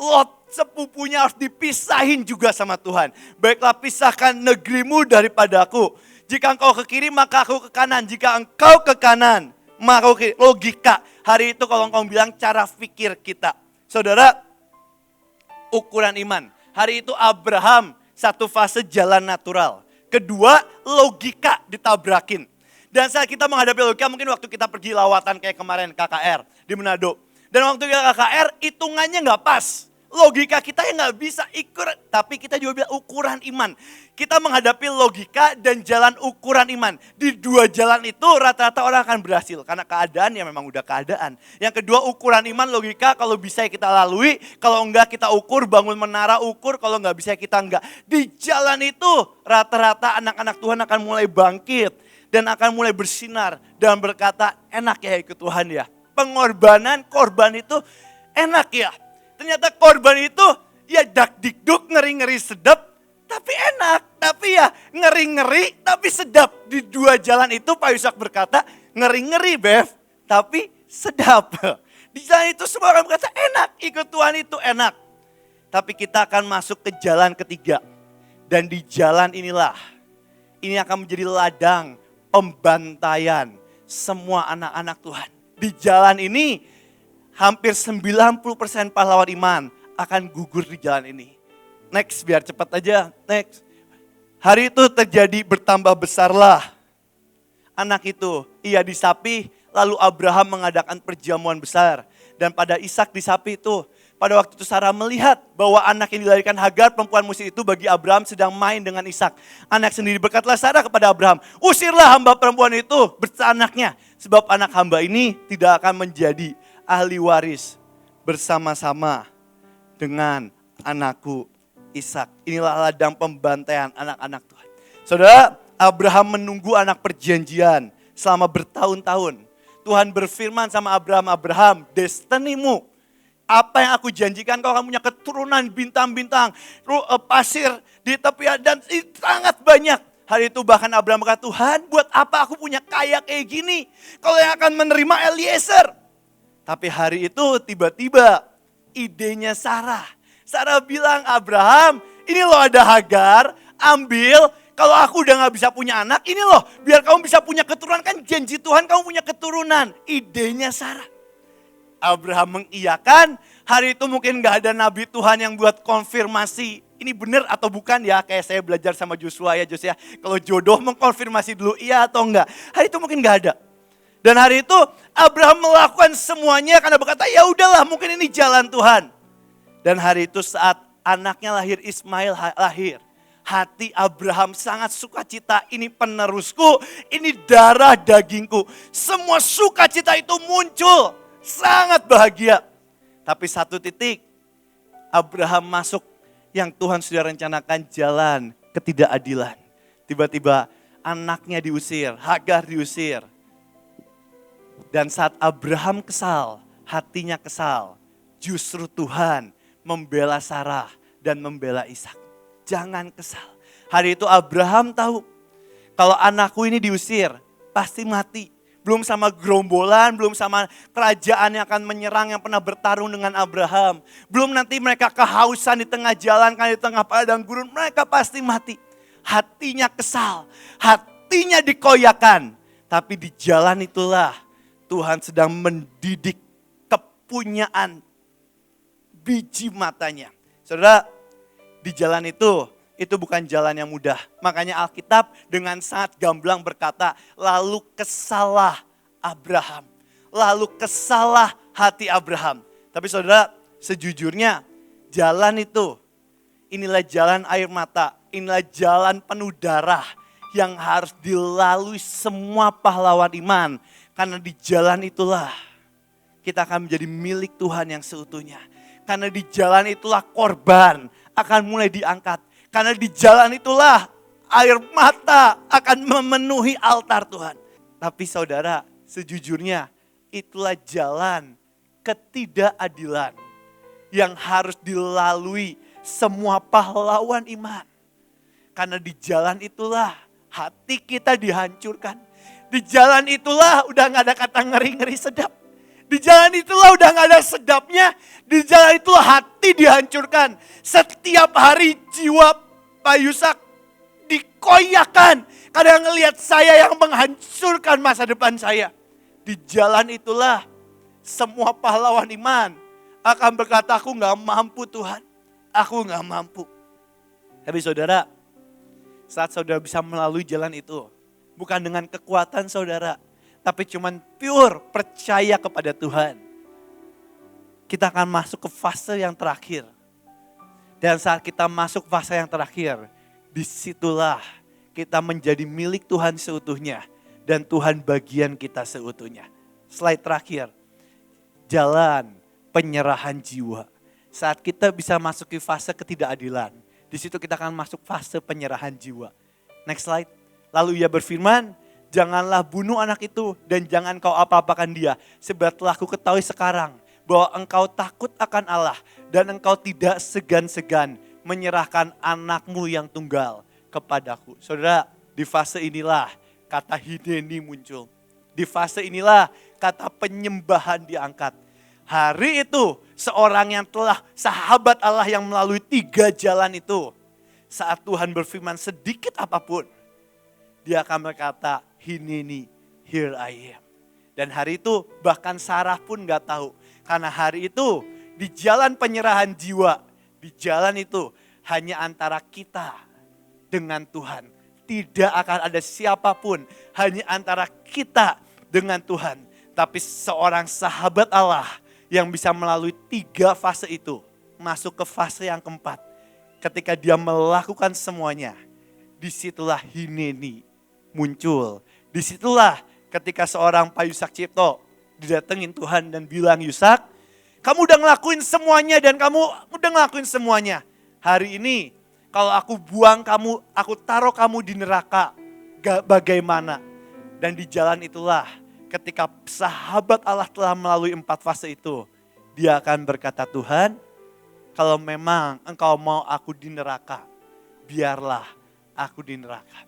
Lot sepupunya harus dipisahin juga sama Tuhan. Baiklah pisahkan negerimu daripadaku. Jika engkau ke kiri maka aku ke kanan. Jika engkau ke kanan maka aku ke kiri. Logika. Hari itu kalau engkau bilang cara pikir kita. Saudara, ukuran iman. Hari itu Abraham satu fase jalan natural. Kedua, logika ditabrakin. Dan saat kita menghadapi logika mungkin waktu kita pergi lawatan kayak kemarin KKR di Manado. Dan waktu kita KKR hitungannya gak pas. Logika kita yang nggak bisa ikut, tapi kita juga bilang ukuran iman. Kita menghadapi logika dan jalan ukuran iman. Di dua jalan itu rata-rata orang akan berhasil. Karena keadaan ya memang udah keadaan. Yang kedua ukuran iman logika, kalau bisa kita lalui. Kalau enggak kita ukur, bangun menara ukur. Kalau nggak bisa kita enggak. Di jalan itu rata-rata anak-anak Tuhan akan mulai bangkit. Dan akan mulai bersinar dan berkata, enak ya ikut Tuhan ya. Pengorbanan, korban itu enak ya. Ternyata korban itu ya dak-dikduk, ngeri-ngeri sedap, tapi enak. Tapi ya ngeri-ngeri tapi sedap. Di dua jalan itu Pak Yusak berkata, ngeri-ngeri Bev, tapi sedap. Di jalan itu semua orang berkata enak, ikut Tuhan itu enak. Tapi kita akan masuk ke jalan ketiga. Dan di jalan inilah, ini akan menjadi ladang pembantaian semua anak-anak Tuhan. Di jalan ini, hampir 90% pahlawan iman akan gugur di jalan ini. Next, biar cepat aja. Next. Hari itu terjadi bertambah besarlah anak itu. Ia disapi, lalu Abraham mengadakan perjamuan besar. Dan pada Ishak disapi itu, pada waktu itu Sarah melihat bahwa anak yang dilahirkan Hagar, perempuan Mesir itu bagi Abraham sedang main dengan Ishak. Anak sendiri berkatalah Sarah kepada Abraham, usirlah hamba perempuan itu beserta anaknya. Sebab anak hamba ini tidak akan menjadi ahli waris bersama-sama dengan anakku Ishak. Inilah ladang pembantaian anak-anak Tuhan. Saudara, Abraham menunggu anak perjanjian selama bertahun-tahun. Tuhan berfirman sama Abraham, Abraham, destinimu, apa yang aku janjikan kau akan punya keturunan bintang-bintang, pasir di tepian dan sangat banyak. Hari itu bahkan Abraham berkata, Tuhan buat apa aku punya kaya kayak gini? Kalau yang akan menerima Eliezer. Tapi hari itu tiba-tiba idenya Sarah. Sarah bilang, Abraham ini loh ada Hagar, ambil. Kalau aku udah gak bisa punya anak, ini loh biar kamu bisa punya keturunan. Kan janji Tuhan kamu punya keturunan. Idenya Sarah. Abraham mengiyakan, hari itu mungkin gak ada nabi Tuhan yang buat konfirmasi. Ini benar atau bukan ya, kayak saya belajar sama Joshua ya Joshua. Kalau jodoh mengkonfirmasi dulu iya atau enggak. Hari itu mungkin gak ada. Dan hari itu Abraham melakukan semuanya karena berkata ya udahlah mungkin ini jalan Tuhan. Dan hari itu saat anaknya lahir, Ismail lahir. Hati Abraham sangat sukacita, ini penerusku, ini darah dagingku. Semua sukacita itu muncul, sangat bahagia. Tapi satu titik, Abraham masuk yang Tuhan sudah rencanakan jalan ketidakadilan. Tiba-tiba anaknya diusir, Hagar diusir. Dan saat Abraham kesal, hatinya kesal, justru Tuhan membela Sarah dan membela Ishak. Jangan kesal. Hari itu Abraham tahu kalau anakku ini diusir pasti mati. Belum sama gerombolan, belum sama kerajaan yang akan menyerang yang pernah bertarung dengan Abraham. Belum nanti mereka kehausan di tengah jalan, kan di tengah padang gurun, mereka pasti mati. Hatinya kesal, hatinya dikoyakan. Tapi di jalan itulah Tuhan sedang mendidik kepunyaan biji matanya. Saudara, di jalan itu bukan jalan yang mudah. Makanya Alkitab dengan sangat gamblang berkata, lalu kesalah Abraham. Lalu kesalah hati Abraham. Tapi saudara, sejujurnya jalan itu, inilah jalan air mata, inilah jalan penuh darah yang harus dilalui semua pahlawan iman. Karena di jalan itulah kita akan menjadi milik Tuhan yang seutuhnya. Karena di jalan itulah korban akan mulai diangkat. Karena di jalan itulah air mata akan memenuhi altar Tuhan. Tapi saudara, sejujurnya itulah jalan ketidakadilan yang harus dilalui semua pahlawan iman. Karena di jalan itulah hati kita dihancurkan. Di jalan itulah udah gak ada kata ngeri-ngeri sedap. Di jalan itulah udah gak ada sedapnya. Di jalan itulah hati dihancurkan. Setiap hari jiwa Pak Yusak dikoyakan. Kadang ngelihat saya yang menghancurkan masa depan saya. Di jalan itulah semua pahlawan iman akan berkata, aku gak mampu Tuhan. Aku gak mampu. Tapi saudara, saat saudara bisa melalui jalan itu, bukan dengan kekuatan saudara, tapi cuman pure percaya kepada Tuhan. Kita akan masuk ke fase yang terakhir. Dan saat kita masuk fase yang terakhir, disitulah kita menjadi milik Tuhan seutuhnya. Dan Tuhan bagian kita seutuhnya. Slide terakhir, jalan penyerahan jiwa. Saat kita bisa masuki fase ketidakadilan, di situ kita akan masuk fase penyerahan jiwa. Next slide. Lalu ia berfirman, janganlah bunuh anak itu dan jangan kau apa-apakan dia. Sebab telah ku ketahui sekarang bahwa engkau takut akan Allah dan engkau tidak segan-segan menyerahkan anakmu yang tunggal kepadaku. Saudara, di fase inilah kata hineni muncul. Di fase inilah kata penyembahan diangkat. Hari itu seorang yang telah sahabat Allah yang melalui 3 jalan itu. Saat Tuhan berfirman sedikit apapun, dia akan berkata, hineni, here I am. Dan hari itu bahkan Sarah pun gak tahu. Karena hari itu di jalan penyerahan jiwa, di jalan itu hanya antara kita dengan Tuhan. Tidak akan ada siapapun, hanya antara kita dengan Tuhan. Tapi seorang sahabat Allah yang bisa melalui 3 fase itu, masuk ke fase yang keempat. Ketika dia melakukan semuanya, disitulah hineni muncul. Disitulah ketika seorang Pak Yusak Cipto didatengin Tuhan dan bilang, Yusak, kamu udah ngelakuin semuanya dan kamu udah ngelakuin semuanya. Hari ini kalau aku buang kamu, aku taruh kamu di neraka, bagaimana? Dan di jalan itulah ketika sahabat Allah telah melalui 4 fase itu, dia akan berkata, Tuhan, kalau memang engkau mau aku di neraka, biarlah aku di neraka.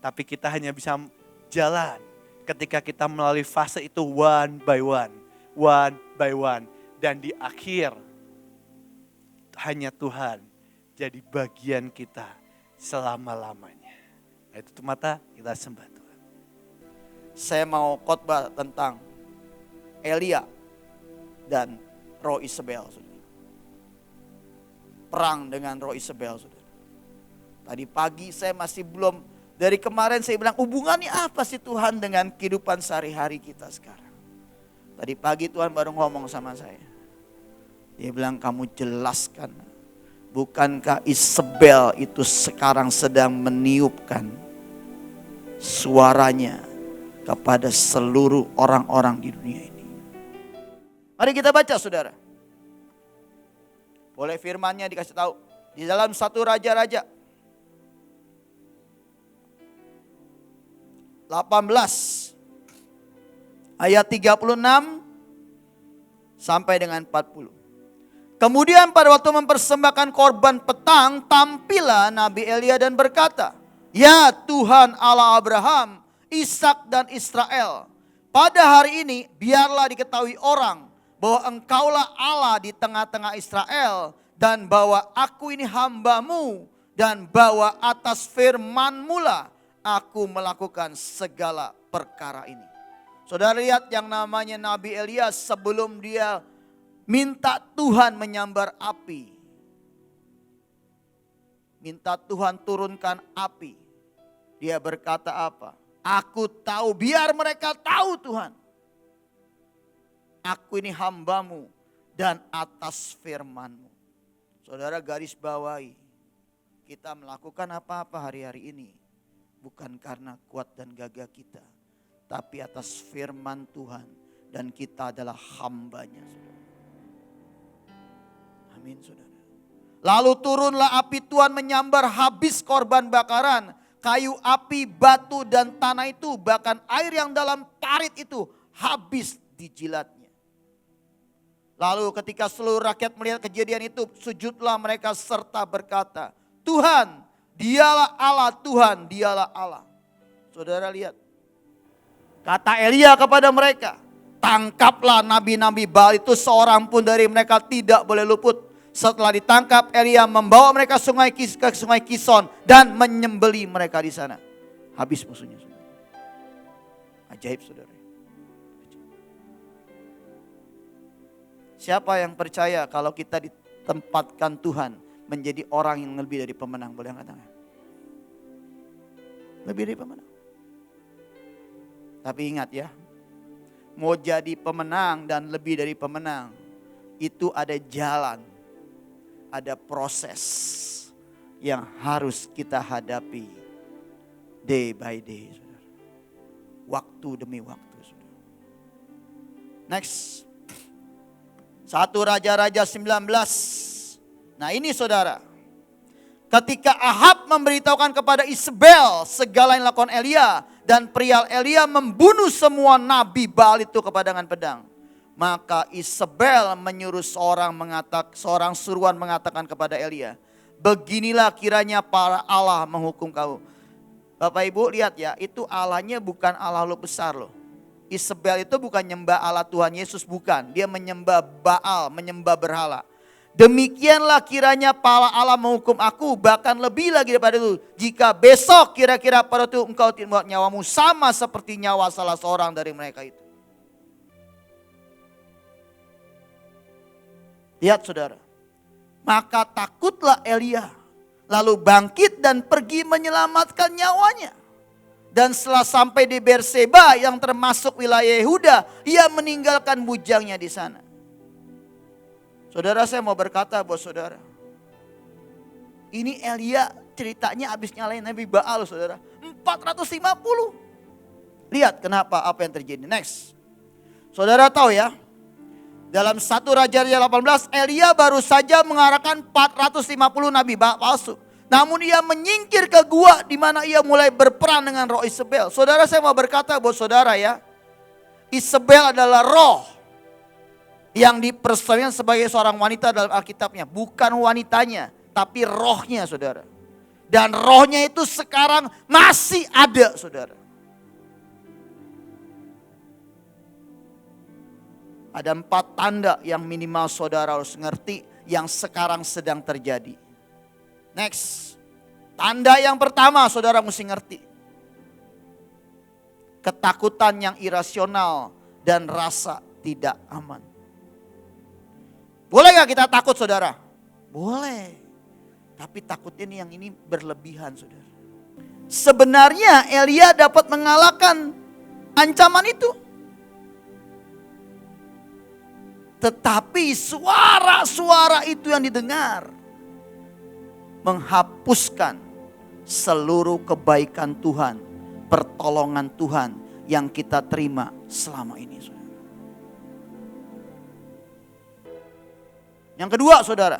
Tapi kita hanya bisa jalan ketika kita melalui fase itu one by one. Dan di akhir, hanya Tuhan jadi bagian kita selama-lamanya. Nah, tutup mata, kita sembah Tuhan. Saya mau khotbah tentang Elia dan roh Isabel. Saudara. Perang dengan roh Isabel. Saudara. Tadi pagi saya masih belum, dari kemarin saya bilang hubungannya apa sih Tuhan dengan kehidupan sehari-hari kita sekarang. Tadi pagi Tuhan baru ngomong sama saya. Dia bilang kamu jelaskan. Bukankah Isabel itu sekarang sedang meniupkan suaranya kepada seluruh orang-orang di dunia ini. Mari kita baca saudara. Boleh firmannya dikasih tahu. Di dalam 1 Raja-Raja 18 ayat 36 sampai dengan 40. Kemudian pada waktu mempersembahkan korban petang, tampillah Nabi Elia dan berkata, ya Tuhan Allah Abraham, Ishak dan Israel, pada hari ini biarlah diketahui orang bahwa engkaulah Allah di tengah-tengah Israel, dan bahwa aku ini hambamu, dan bahwa atas firman-Mu lah aku melakukan segala perkara ini. Saudara lihat yang namanya Nabi Elia sebelum dia minta Tuhan menyambar api. Minta Tuhan turunkan api. Dia berkata apa? Aku tahu, biar mereka tahu Tuhan. Aku ini hambamu dan atas firman-Mu. Saudara garis bawahi. Kita melakukan apa-apa hari-hari ini. Bukan karena kuat dan gagah kita. Tapi atas firman Tuhan. Dan kita adalah hambanya. Amin saudara. Lalu turunlah api Tuhan menyambar habis korban bakaran. Kayu api, batu dan tanah itu, bahkan air yang dalam parit itu habis dijilatnya. Lalu ketika seluruh rakyat melihat kejadian itu, sujudlah mereka serta berkata, Tuhan, dialah Allah, Tuhan, dialah Allah. Saudara lihat, kata Elia kepada mereka, tangkaplah nabi-nabi Baal itu, seorang pun dari mereka tidak boleh luput. Setelah ditangkap, Elia membawa mereka ke sungai Kison dan menyembeli mereka di sana. Habis musuhnya. Ajaib saudara. Siapa yang percaya kalau kita ditempatkan Tuhan menjadi orang yang lebih dari pemenang? Boleh angkat tangan? Lebih dari pemenang. Tapi ingat ya, mau jadi pemenang dan lebih dari pemenang, itu ada jalan. ada proses yang harus kita hadapi day by day, saudara. Waktu demi waktu, saudara. Next. 1 Raja-Raja 19. Nah ini saudara. Ketika Ahab memberitahukan kepada Isabel segala yang dilakukan Elia, dan perial Elia membunuh semua nabi Baal itu kepadangan pedang. Maka Isabel menyuruh seorang suruhan mengatakan kepada Elia, beginilah kiranya para Allah menghukum kamu. Bapak Ibu lihat ya, itu Allahnya bukan Allah lu besar loh. Isabel itu bukan nyembah Allah Tuhan Yesus, bukan. Dia menyembah Baal, menyembah berhala. Demikianlah kiranya para Allah menghukum aku, bahkan lebih lagi daripada itu. Jika besok kira-kira pada itu engkau tidak membuat nyawamu sama seperti nyawa salah seorang dari mereka itu. Lihat saudara. Maka takutlah Elia. Lalu bangkit dan pergi menyelamatkan nyawanya. Dan setelah sampai di Berseba yang termasuk wilayah Yehuda, ia meninggalkan bujangnya di sana. Saudara, saya mau berkata buat saudara. Ini Elia ceritanya habis nyalain Nabi Baal, saudara. 450. Lihat kenapa, apa yang terjadi. Next. Saudara tahu ya. Dalam 1 Raja-Raja 18, Elia baru saja mengarahkan 450 nabi palsu. Namun ia menyingkir ke gua di mana ia mulai berperang dengan roh Isabel. Saudara, saya mau berkata buat saudara ya. Isabel adalah roh yang dipersembahkan sebagai seorang wanita dalam Alkitabnya. Bukan wanitanya, tapi rohnya saudara. Dan rohnya itu sekarang masih ada saudara. Ada 4 tanda yang minimal saudara harus ngerti yang sekarang sedang terjadi. Next. Tanda yang pertama saudara mesti ngerti. Ketakutan yang irasional dan rasa tidak aman. Boleh gak kita takut saudara? Boleh. Tapi takut ini berlebihan saudara. Sebenarnya Elia dapat mengalahkan ancaman itu. Tetapi suara-suara itu yang didengar menghapuskan seluruh kebaikan Tuhan, pertolongan Tuhan yang kita terima selama ini. Saudara. Yang kedua saudara,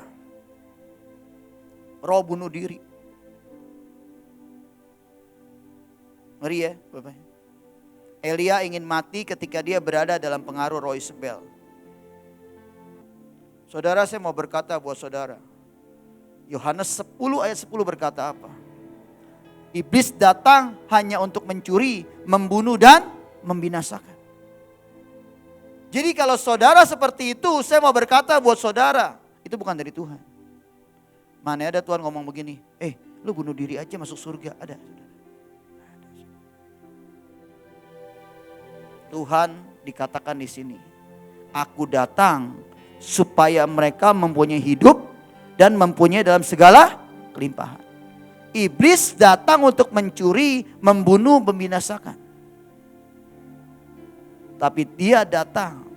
roh bunuh diri. Ngeri ya Bapak. Elia ingin mati ketika dia berada dalam pengaruh roh Isabel. Saudara, saya mau berkata buat saudara. Yohanes 10 ayat 10 berkata apa? Iblis datang hanya untuk mencuri, membunuh dan membinasakan. Jadi kalau saudara seperti itu, saya mau berkata buat saudara, itu bukan dari Tuhan. Mana ada Tuhan ngomong begini, lu bunuh diri aja masuk surga, ada. Tuhan dikatakan di sini, aku datang supaya mereka mempunyai hidup dan mempunyai dalam segala kelimpahan. Iblis datang untuk mencuri, membunuh, membinasakan. Tapi dia datang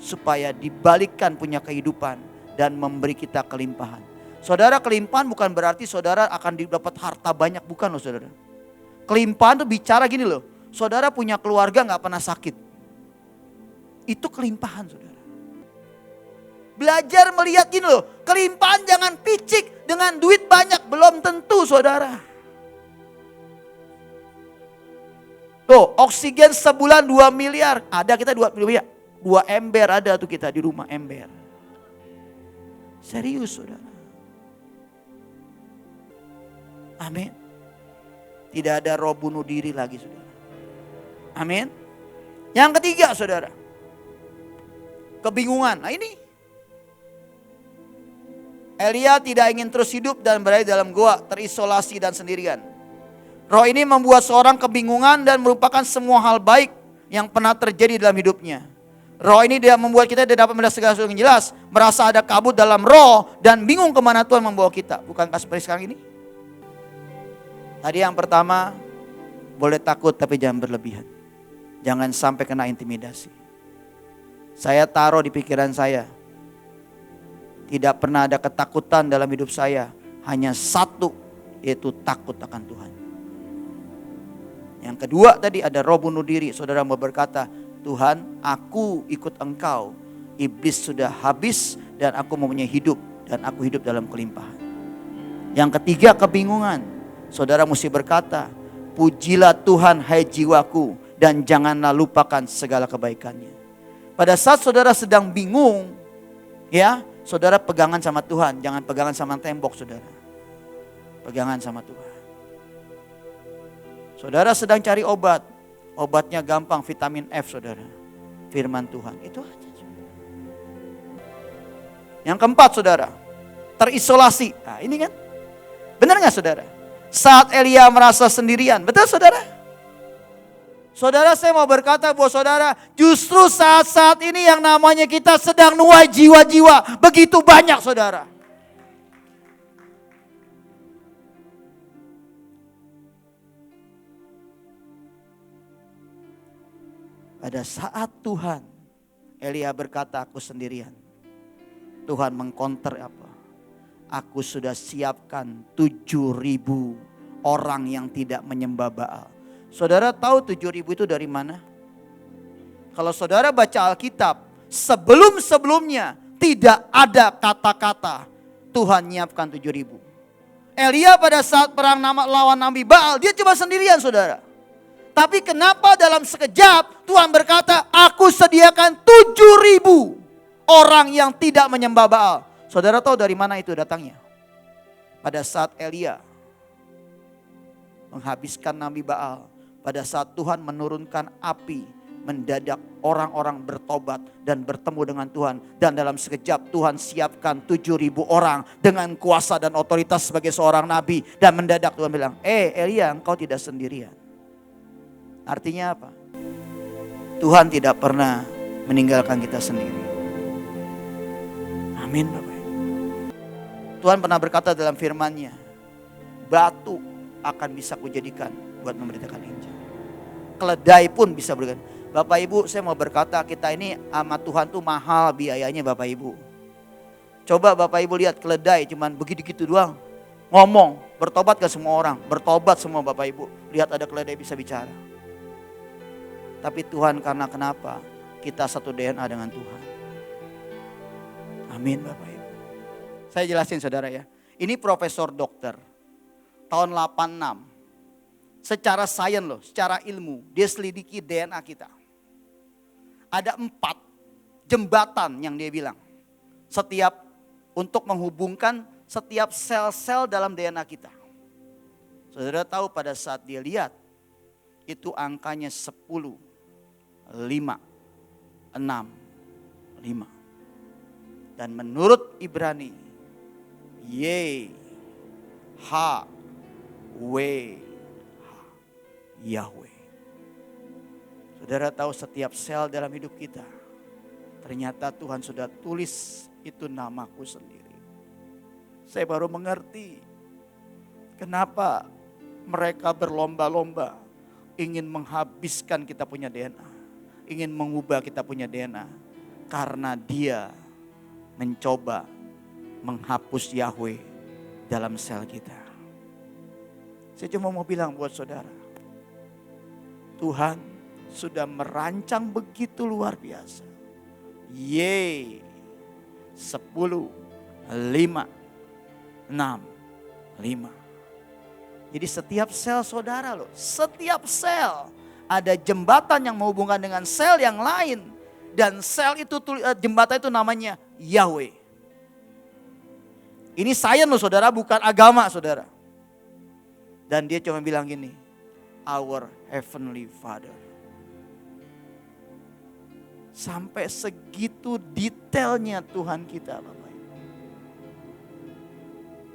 supaya dibalikkan punya kehidupan dan memberi kita kelimpahan. Saudara, kelimpahan bukan berarti saudara akan dapat harta banyak, bukan loh saudara. Kelimpahan itu bicara gini loh, saudara punya keluarga gak pernah sakit. Itu kelimpahan saudara. Belajar melihat gini loh, kelimpahan jangan picik dengan duit banyak, belum tentu saudara. Tuh, oksigen sebulan 2 miliar, ada kita 2 miliar. 2 ember ada tuh kita di rumah, ember. Serius saudara. Amin. Tidak ada roh bunuh diri lagi saudara. Amin. Yang ketiga saudara, kebingungan. Nah ini, Elia tidak ingin terus hidup dan berada dalam gua, terisolasi dan sendirian. Roh ini membuat seorang kebingungan dan merupakan semua hal baik yang pernah terjadi dalam hidupnya. Roh ini dia membuat kita tidak dapat melihat segala sesuatu yang jelas, merasa ada kabut dalam roh dan bingung kemana Tuhan membawa kita. Bukankah seperti sekarang ini? Tadi yang pertama, boleh takut tapi jangan berlebihan. Jangan sampai kena intimidasi. Saya taruh di pikiran saya, Tidak pernah ada ketakutan dalam hidup saya. Hanya satu, yaitu takut akan Tuhan. Yang kedua tadi ada roh bunuh diri. Saudara mau berkata, Tuhan, aku ikut Engkau. Iblis sudah habis dan aku mempunyai hidup. Dan aku hidup dalam kelimpahan. Yang ketiga kebingungan. Saudara mesti berkata, pujilah Tuhan hai jiwaku dan janganlah lupakan segala kebaikannya. Pada saat saudara sedang bingung, ya, saudara pegangan sama Tuhan, jangan pegangan sama tembok saudara. Pegangan sama Tuhan. Saudara sedang cari obat, obatnya gampang vitamin F saudara. Firman Tuhan, itu aja. Yang keempat saudara, terisolasi. Nah ini kan, benar gak saudara? Saat Elia merasa sendirian, betul saudara? Saudara, saya mau berkata buat saudara, justru saat-saat ini yang namanya kita sedang nuai jiwa-jiwa begitu banyak saudara. Pada saat Tuhan, Elia berkata, aku sendirian. Tuhan mengkonter apa? Aku sudah siapkan 7.000 orang yang tidak menyembah Baal. Saudara tahu 7.000 itu dari mana? Kalau saudara baca Alkitab, sebelum-sebelumnya tidak ada kata-kata Tuhan nyiapkan 7.000. Elia pada saat perang lawan Nabi Baal, dia cuma sendirian saudara. Tapi kenapa dalam sekejap Tuhan berkata, aku sediakan 7.000 orang yang tidak menyembah Baal. Saudara tahu dari mana itu datangnya? Pada saat Elia menghabiskan Nabi Baal. Pada saat Tuhan menurunkan api, mendadak orang-orang bertobat dan bertemu dengan Tuhan. Dan dalam sekejap Tuhan siapkan 7.000 orang dengan kuasa dan otoritas sebagai seorang nabi. Dan mendadak Tuhan bilang, Elia, engkau tidak sendirian. Artinya apa? Tuhan tidak pernah meninggalkan kita sendiri. Amin Bapak. Tuhan pernah berkata dalam firman-Nya, batu akan bisa kujadikan buat memberitakan Injil. Keledai pun bisa berikan. Bapak Ibu, saya mau berkata kita ini sama Tuhan tuh mahal biayanya Bapak Ibu. Coba Bapak Ibu lihat keledai cuman begitu-gitu doang. Ngomong, bertobat ke semua orang. Bertobat semua Bapak Ibu. Lihat ada keledai bisa bicara. Tapi Tuhan karena kenapa? Kita satu DNA dengan Tuhan. Amin Bapak Ibu. Saya jelasin saudara ya. Ini profesor dokter. Tahun 86. Secara sains loh, secara ilmu. Dia selidiki DNA kita. Ada 4 jembatan yang dia bilang. Setiap untuk menghubungkan setiap sel-sel dalam DNA kita. Saudara tahu pada saat dia lihat. Itu angkanya 10, 5, 6, 5. Dan menurut Ibrani, Y, H, W, Yahweh. Saudara tahu setiap sel dalam hidup kita. Ternyata Tuhan sudah tulis itu namaku sendiri. Saya baru mengerti kenapa mereka berlomba-lomba ingin menghabiskan kita punya DNA. Ingin mengubah kita punya DNA. Karena dia mencoba menghapus Yahweh dalam sel kita. Saya cuma mau bilang buat saudara. Tuhan sudah merancang begitu luar biasa. Yeay. 10, 5, 6, 5. Jadi setiap sel saudara loh. Setiap sel ada jembatan yang menghubungkan dengan sel yang lain. Dan sel itu jembatan itu namanya Yahweh. Ini sains loh saudara, bukan agama saudara. Dan dia cuma bilang gini, our heavenly Father. Sampai segitu detailnya Tuhan kita Bapak.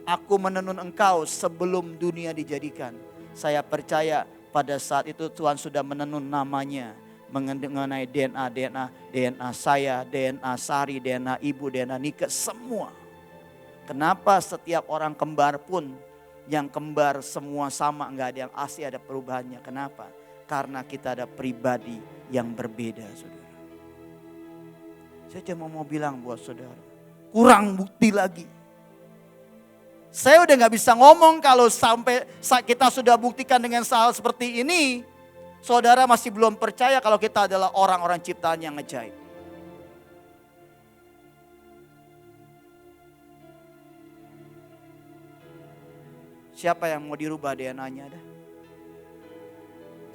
Aku menenun engkau sebelum dunia dijadikan. Saya percaya pada saat itu Tuhan sudah menenun namanya. Mengenai DNA saya, DNA Sari, DNA Ibu, DNA Nika, semua. Kenapa setiap orang kembar pun yang kembar semua sama, nggak ada yang asli, ada perubahannya. Kenapa? Karena kita ada pribadi yang berbeda saudara. Saya cuma mau bilang buat saudara, kurang bukti lagi. Saya udah gak bisa ngomong kalau sampai kita sudah buktikan dengan hal seperti ini, saudara masih belum percaya kalau kita adalah orang-orang ciptaan yang ajaib. Siapa yang mau dirubah DNA-nya dah?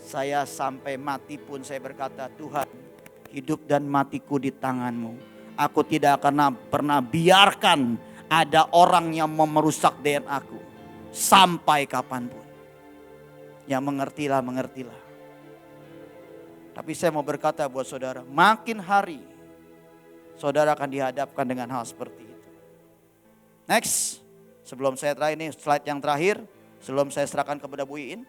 Saya sampai mati pun saya berkata, Tuhan, hidup dan matiku di tangan-Mu. Aku tidak akan pernah biarkan ada orang yang mau merusak DNA-ku. Sampai kapanpun. Yang mengertilah, mengertilah. Tapi saya mau berkata buat saudara, makin hari saudara akan dihadapkan dengan hal seperti itu. Next, sebelum saya terakhir ini slide yang terakhir, sebelum saya serahkan kepada Bu Iin.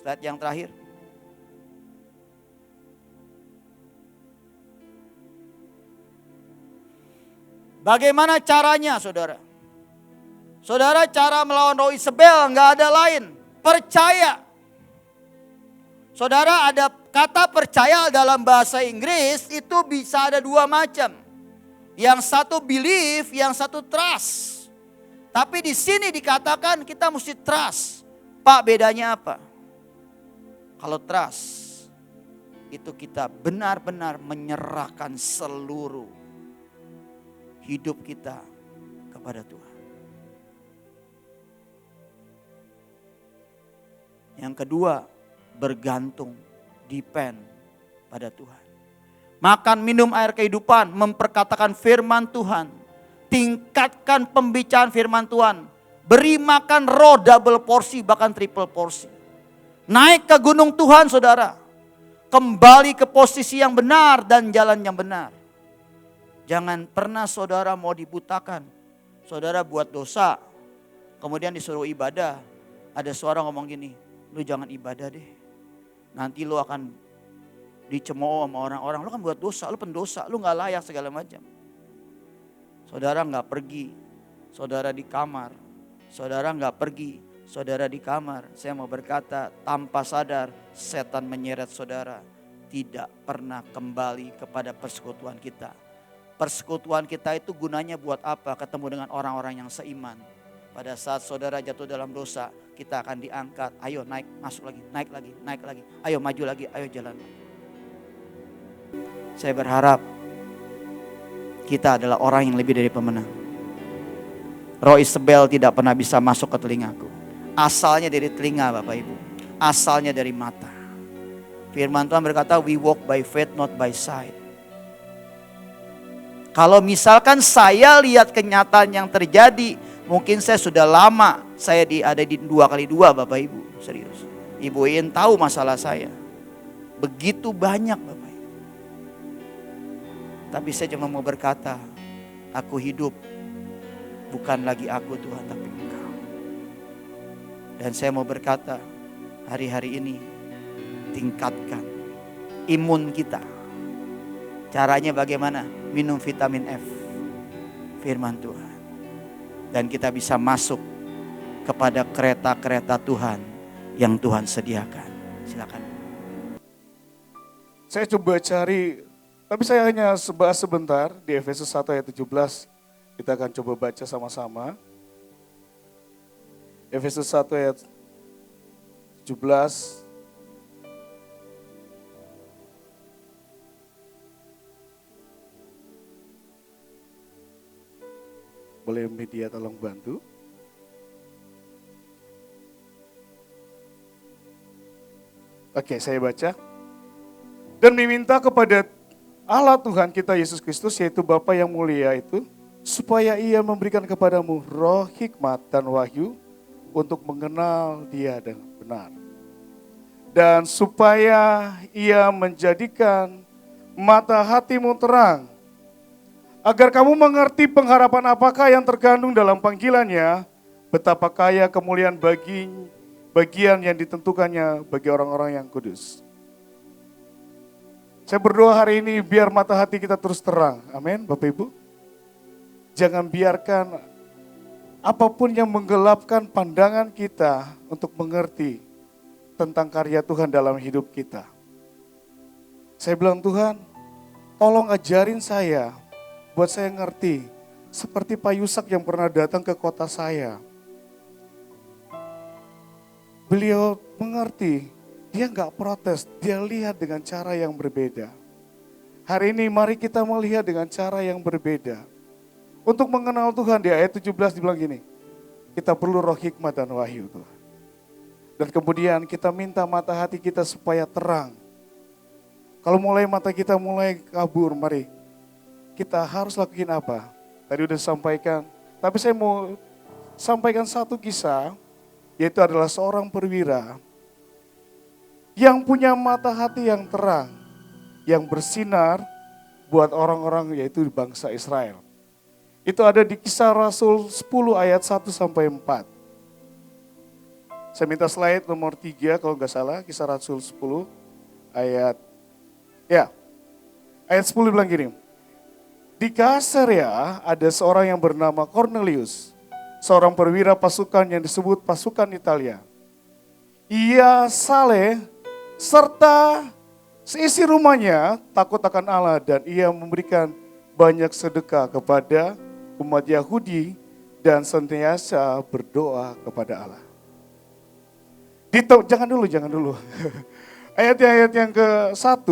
Slide yang terakhir. Bagaimana caranya saudara? Saudara, cara melawan roh Isabel nggak ada lain. Percaya. Saudara, ada kata percaya dalam bahasa Inggris itu bisa ada dua macam. Yang satu believe, yang satu trust. Tapi di sini dikatakan kita mesti trust. Pak, bedanya apa? Kalau trust, itu kita benar-benar menyerahkan seluruh hidup kita kepada Tuhan. Yang kedua, bergantung, depend pada Tuhan. Makan minum air kehidupan, memperkatakan firman Tuhan. Tingkatkan pembicaraan firman Tuhan. Beri makan roh double porsi, bahkan triple porsi. Naik ke gunung Tuhan saudara. Kembali ke posisi yang benar dan jalan yang benar. Jangan pernah saudara mau dibutakan. Saudara buat dosa, kemudian disuruh ibadah. Ada suara ngomong gini, lu jangan ibadah deh. Nanti lu akan dicemooh sama orang-orang. Lu kan buat dosa, lu pendosa, lu gak layak segala macam. Saudara gak pergi, saudara di kamar. Saudara gak pergi, saudara di kamar. Saya mau berkata, tanpa sadar setan menyeret saudara. Tidak pernah kembali kepada persekutuan kita. Persekutuan kita itu gunanya buat apa? Ketemu dengan orang-orang yang seiman. Pada saat saudara jatuh dalam dosa, kita akan diangkat. Ayo naik, masuk lagi, naik lagi, naik lagi. Ayo maju lagi, ayo jalan. Saya berharap kita adalah orang yang lebih dari pemenang. Roh Isabel tidak pernah bisa masuk ke telingaku. Asalnya dari telinga Bapak Ibu. Asalnya dari mata. Firman Tuhan berkata, we walk by faith not by sight. Kalau misalkan saya lihat kenyataan yang terjadi, mungkin saya sudah lama saya ada di 2x2 Bapak Ibu, serius. Ibu Iin tahu masalah saya. Begitu banyak Bapak Ibu. Tapi saya cuma mau berkata, aku hidup bukan lagi aku Tuhan, tapi Engkau. Dan saya mau berkata, hari-hari ini tingkatkan imun kita. Caranya bagaimana? Minum vitamin F, firman Tuhan. Dan kita bisa masuk kepada kereta-kereta Tuhan yang Tuhan sediakan. Silakan. Saya coba cari, tapi saya hanya bahas sebentar di Efesus 1 ayat 17. Kita akan coba baca sama-sama. Efesus 1 ayat 17. Boleh media tolong bantu. Oke, saya baca. Dan meminta kepada Allah Tuhan kita Yesus Kristus, yaitu Bapa yang mulia itu, supaya Ia memberikan kepadamu roh hikmat dan wahyu untuk mengenal Dia dengan benar. Dan supaya Ia menjadikan mata hatimu terang, agar kamu mengerti pengharapan apakah yang terkandung dalam panggilannya, betapa kaya kemuliaan bagian yang ditentukannya bagi orang-orang yang kudus. Saya berdoa hari ini biar mata hati kita terus terang. Amin, Bapak Ibu. Jangan biarkan apapun yang menggelapkan pandangan kita untuk mengerti tentang karya Tuhan dalam hidup kita. Saya bilang, Tuhan, tolong ajarin saya, buat saya ngerti. Seperti Pak Yusak yang pernah datang ke kota saya. Beliau mengerti, dia nggak protes, dia lihat dengan cara yang berbeda. Hari ini mari kita melihat dengan cara yang berbeda. Untuk mengenal Tuhan di ayat 17 dibilang gini, kita perlu roh hikmat dan wahyu Tuhan. Dan kemudian kita minta mata hati kita supaya terang. Kalau mulai mata kita mulai kabur, mari kita harus lakuin apa? Tadi udah sampaikan, tapi saya mau sampaikan satu kisah, yaitu adalah seorang perwira yang punya mata hati yang terang, yang bersinar buat orang-orang yaitu bangsa Israel. Itu ada di Kisah Rasul 10 ayat 1 sampai 4. Saya minta slide nomor 3 kalau nggak salah, Kisah Rasul 10 ayat 10 bilang gini. Di Kaesarea ada seorang yang bernama Cornelius, seorang perwira pasukan yang disebut pasukan Italia. Ia saleh serta seisi rumahnya takut akan Allah dan ia memberikan banyak sedekah kepada umat Yahudi dan senantiasa berdoa kepada Allah. Jangan dulu. Ayat yang ke-1,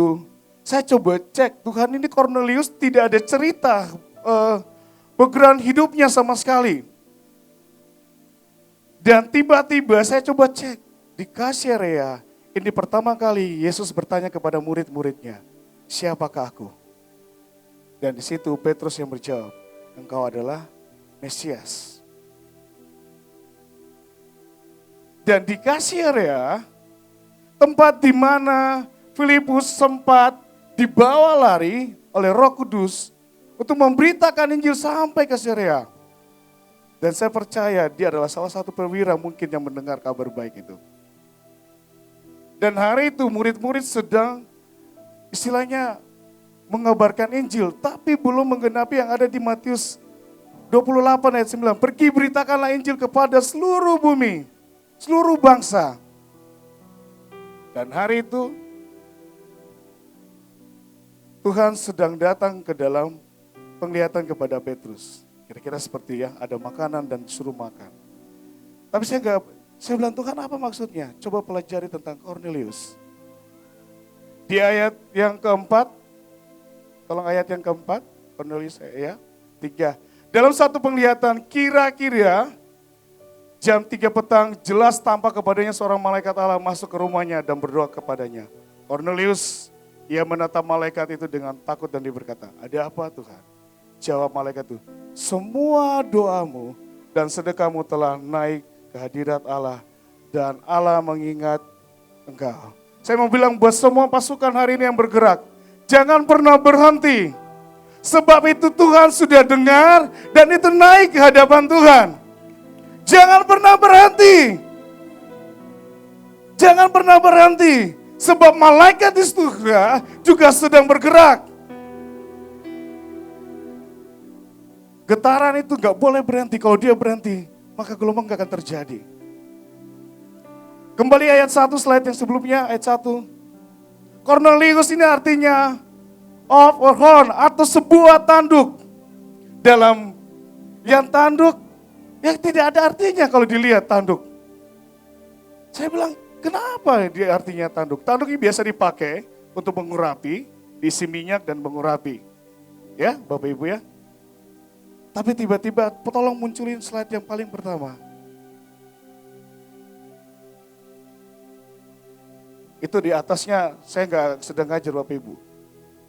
saya coba cek, Tuhan ini Cornelius tidak ada cerita background hidupnya sama sekali. Dan tiba-tiba saya coba cek, di Kaesarea, ini pertama kali Yesus bertanya kepada murid-muridnya, siapakah aku? Dan di situ Petrus yang menjawab, engkau adalah Mesias. Dan di Kaesarea, tempat di mana Filipus sempat dibawa lari oleh Roh Kudus untuk memberitakan Injil sampai ke Syria. Dan saya percaya dia adalah salah satu perwira mungkin yang mendengar kabar baik itu. Dan hari itu murid-murid sedang istilahnya mengabarkan Injil, tapi belum menggenapi yang ada di Matius 28 ayat 9. Pergi beritakanlah Injil kepada seluruh bumi, seluruh bangsa. Dan hari itu Tuhan sedang datang ke dalam penglihatan kepada Petrus. Kira-kira seperti ya, ada makanan dan disuruh makan. Tapi saya bilang Tuhan apa maksudnya? Coba pelajari tentang Cornelius. Di ayat yang keempat, tolong ayat yang keempat, Cornelius ya, 3. Dalam satu penglihatan kira-kira jam 3 petang jelas tampak kepadanya seorang malaikat Allah masuk ke rumahnya dan berdoa kepadanya. Cornelius, ia menatap malaikat itu dengan takut dan dia berkata, ada apa Tuhan? Jawab malaikat itu, semua doamu dan sedekahmu telah naik ke hadirat Allah dan Allah mengingat engkau. Saya mau bilang buat semua pasukan hari ini yang bergerak, jangan pernah berhenti. Sebab itu Tuhan sudah dengar dan itu naik ke hadapan Tuhan. Jangan pernah berhenti. Jangan pernah berhenti. Sebab malaikat di surga juga sedang bergerak. Getaran itu gak boleh berhenti. Kalau dia berhenti, maka gelombang gak akan terjadi. Kembali ayat 1, slide yang sebelumnya, ayat 1. Cornelius ini artinya of or horn atau sebuah tanduk. Dalam yang tanduk, yang tidak ada artinya kalau dilihat tanduk. Saya bilang, kenapa dia artinya tanduk? Tanduk ini biasa dipakai untuk mengurapi, diisi minyak dan mengurapi. Ya, Bapak Ibu ya. Tapi tiba-tiba tolong munculin slide yang paling pertama. Itu di atasnya saya nggak sedang ngajar Bapak Ibu.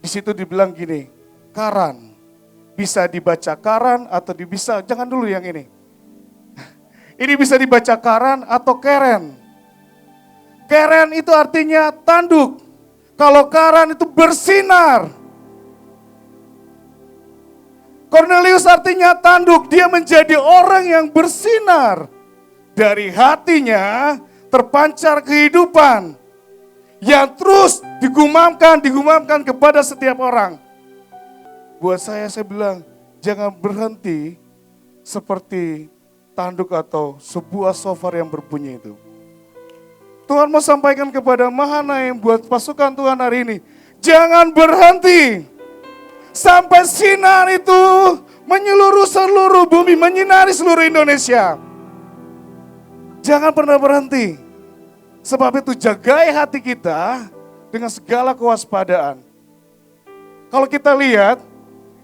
Di situ dibilang gini, karan. Bisa dibaca karan atau bisa, jangan dulu yang ini. Ini bisa dibaca karan atau keren. Keren itu artinya tanduk. Kalau karan itu bersinar. Cornelius artinya tanduk, dia menjadi orang yang bersinar. Dari hatinya terpancar kehidupan yang terus digumamkan kepada setiap orang. Buat saya bilang, jangan berhenti seperti tanduk atau sebuah shofar yang berbunyi itu. Tuhan mau sampaikan kepada Mahanaim buat pasukan Tuhan hari ini, jangan berhenti. Sampai sinar itu menyeluruh seluruh bumi, menyinari seluruh Indonesia. Jangan pernah berhenti. Sebab itu jagai hati kita dengan segala kewaspadaan. Kalau kita lihat,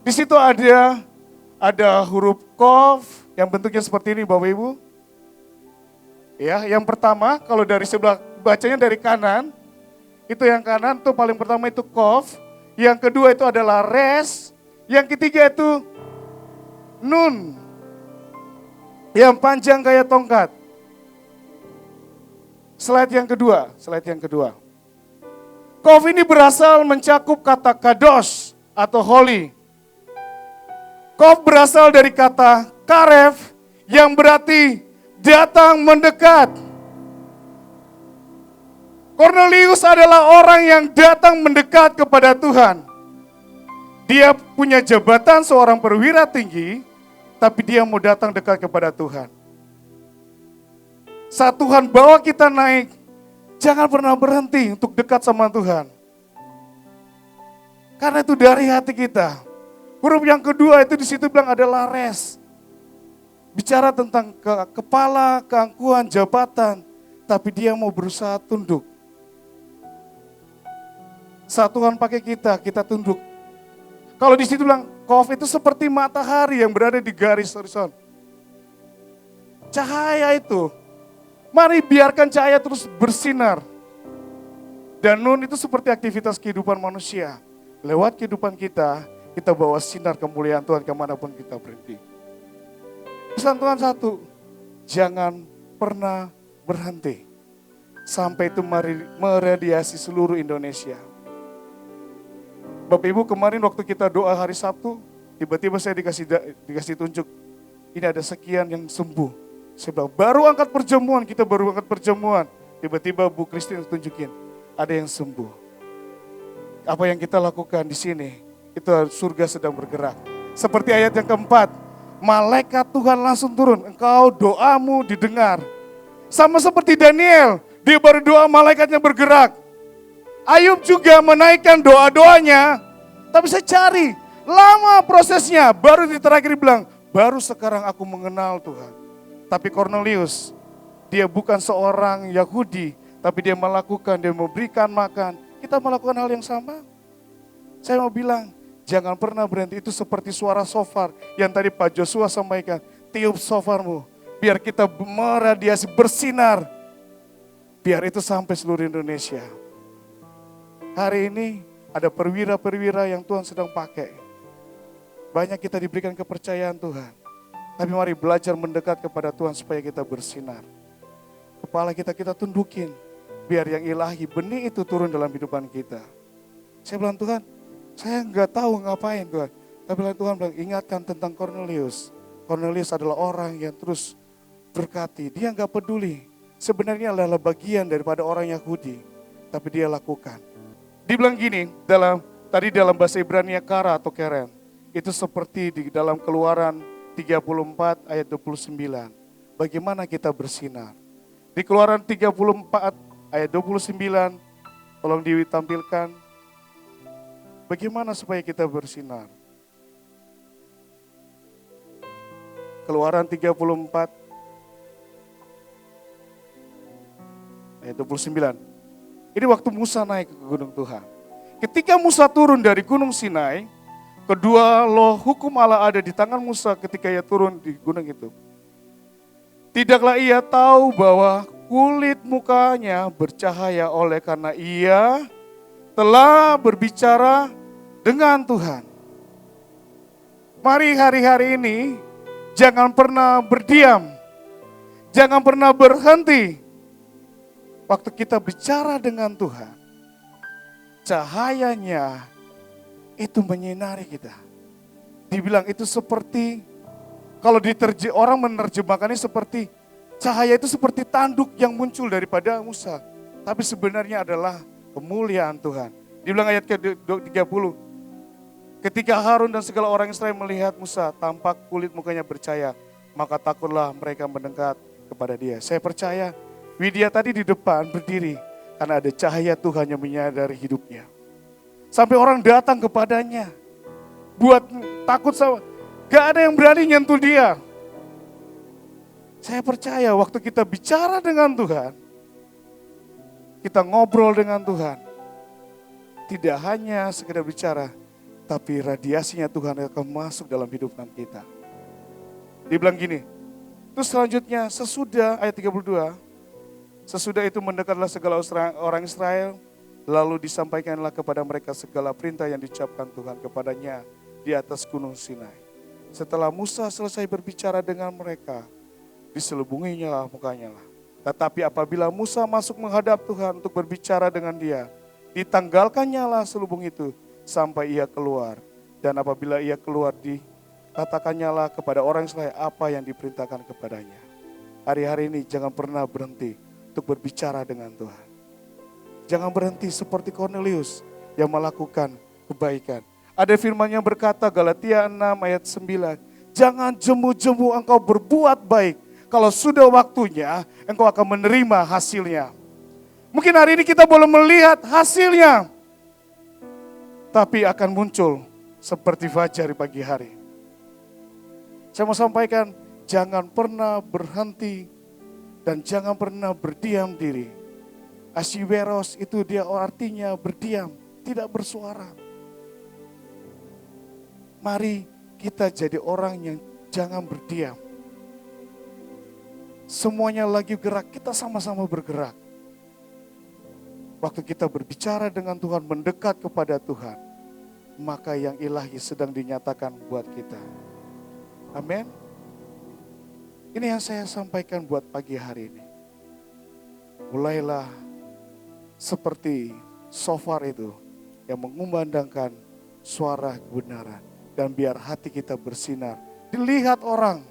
di situ ada huruf Qaf yang bentuknya seperti ini Bapak Ibu. Ya, yang pertama kalau dari sebelah bacanya dari kanan, itu yang kanan tuh paling pertama itu Qaf, yang kedua itu adalah Res, yang ketiga itu Nun. Yang panjang kayak tongkat. Slide yang kedua. Qaf ini berasal mencakup kata kados atau holy. Qaf berasal dari kata karef yang berarti datang mendekat. Cornelius adalah orang yang datang mendekat kepada Tuhan. Dia punya jabatan seorang perwira tinggi, tapi dia mau datang dekat kepada Tuhan. Saat Tuhan bawa kita naik, jangan pernah berhenti untuk dekat sama Tuhan. Karena itu dari hati kita. Huruf yang kedua itu di situ bilang adalah res. Bicara tentang kepala, keangkuhan, jabatan, tapi dia mau berusaha tunduk. Saat Tuhan pakai kita tunduk. Kalau di situ bilang, Qaf itu seperti matahari yang berada di garis horizon. Cahaya itu, mari biarkan cahaya terus bersinar. Dan Nun itu seperti aktivitas kehidupan manusia. Lewat kehidupan kita bawa sinar kemuliaan Tuhan kemanapun kita berhenti. Pesan Tuhan satu, jangan pernah berhenti. Sampai itu meradiasi seluruh Indonesia. Bapak Ibu kemarin waktu kita doa hari Sabtu, tiba-tiba saya dikasih tunjuk, ini ada sekian yang sembuh. Saya bilang, baru angkat perjamuan. Tiba-tiba Bu Christine tunjukin, ada yang sembuh. Apa yang kita lakukan di sini, itu surga sedang bergerak. Seperti ayat yang keempat, malaikat Tuhan langsung turun, engkau doamu didengar. Sama seperti Daniel, dia baru doa malaikatnya bergerak. Ayub juga menaikkan doa-doanya, tapi saya cari, lama prosesnya, baru di terakhir bilang, baru sekarang aku mengenal Tuhan. Tapi Cornelius, dia bukan seorang Yahudi, tapi dia memberikan makan. Kita melakukan hal yang sama. Saya mau bilang, jangan pernah berhenti, itu seperti suara shofar yang tadi Pak Joshua sampaikan. Tiup shofarmu, biar kita meradiasi, bersinar. Biar itu sampai seluruh Indonesia. Hari ini ada perwira-perwira yang Tuhan sedang pakai. Banyak kita diberikan kepercayaan Tuhan. Tapi mari belajar mendekat kepada Tuhan supaya kita bersinar. Kepala kita tundukin. Biar yang ilahi, benih itu turun dalam kehidupan kita. Saya bilang, Tuhan, saya nggak tahu ngapain Tuhan. Tapi Tuhan bilang, ingatkan tentang Cornelius. Cornelius adalah orang yang terus berkati. Dia nggak peduli. Sebenarnya adalah bagian daripada orang Yahudi. Tapi dia lakukan. Dibilang gini, tadi dalam bahasa Ibrani kara atau keren. Itu seperti di dalam Keluaran 34 ayat 29. Bagaimana kita bersinar. Di Keluaran 34 ayat 29, tolong ditampilkan. Bagaimana supaya kita bersinar. Keluaran 34 ayat 29. Ini waktu Musa naik ke gunung Tuhan. Ketika Musa turun dari gunung Sinai, kedua loh hukum Allah ada di tangan Musa ketika ia turun di gunung itu. Tidaklah ia tahu bahwa kulit mukanya bercahaya oleh karena ia telah berbicara dengan Tuhan. Mari hari-hari ini jangan pernah berdiam. Jangan pernah berhenti. Waktu kita bicara dengan Tuhan, cahayanya itu menyinari kita. Dibilang itu seperti, kalau orang menerjemahkannya seperti, cahaya itu seperti tanduk yang muncul daripada Musa. Tapi sebenarnya adalah kemuliaan Tuhan. Dibilang ayat ke-30, ketika Harun dan segala orang Israel melihat Musa, tampak kulit mukanya bercahaya, maka takutlah mereka mendekat kepada dia. Saya percaya, Widya tadi di depan berdiri karena ada cahaya Tuhan yang menyadari hidupnya. Sampai orang datang kepadanya. buat takut sama. Gak ada yang berani nyentuh dia. Saya percaya waktu kita bicara dengan Tuhan, kita ngobrol dengan Tuhan, tidak hanya sekedar bicara, tapi radiasinya Tuhan akan masuk dalam hidup kita. Dia bilang gini, terus selanjutnya sesudah ayat 32, sesudah itu mendekatlah segala orang Israel, lalu disampaikanlah kepada mereka segala perintah yang diucapkan Tuhan kepadanya di atas gunung Sinai. Setelah Musa selesai berbicara dengan mereka, diselubunginya lah mukanya lah. Tetapi apabila Musa masuk menghadap Tuhan untuk berbicara dengan dia, ditanggalkannya lah selubung itu sampai ia keluar. Dan apabila ia keluar, dikatakannya lah kepada orang Israel apa yang diperintahkan kepadanya. Hari-hari ini jangan pernah berhenti untuk berbicara dengan Tuhan. Jangan berhenti seperti Cornelius yang melakukan kebaikan. Ada firman yang berkata, Galatia 6 ayat 9, jangan jemu-jemu engkau berbuat baik. Kalau sudah waktunya, engkau akan menerima hasilnya. Mungkin hari ini kita belum melihat hasilnya, tapi akan muncul seperti fajar di pagi hari. Saya mau sampaikan, jangan pernah berhenti dan jangan pernah berdiam diri. Asyiweros itu dia artinya berdiam, tidak bersuara. Mari kita jadi orang yang jangan berdiam. Semuanya lagi gerak, kita sama-sama bergerak. Waktu kita berbicara dengan Tuhan, mendekat kepada Tuhan, maka yang ilahi sedang dinyatakan buat kita. Amin. Ini yang saya sampaikan buat pagi hari ini. Mulailah seperti shofar itu yang mengumandangkan suara kebenaran. Dan biar hati kita bersinar. Dilihat orang.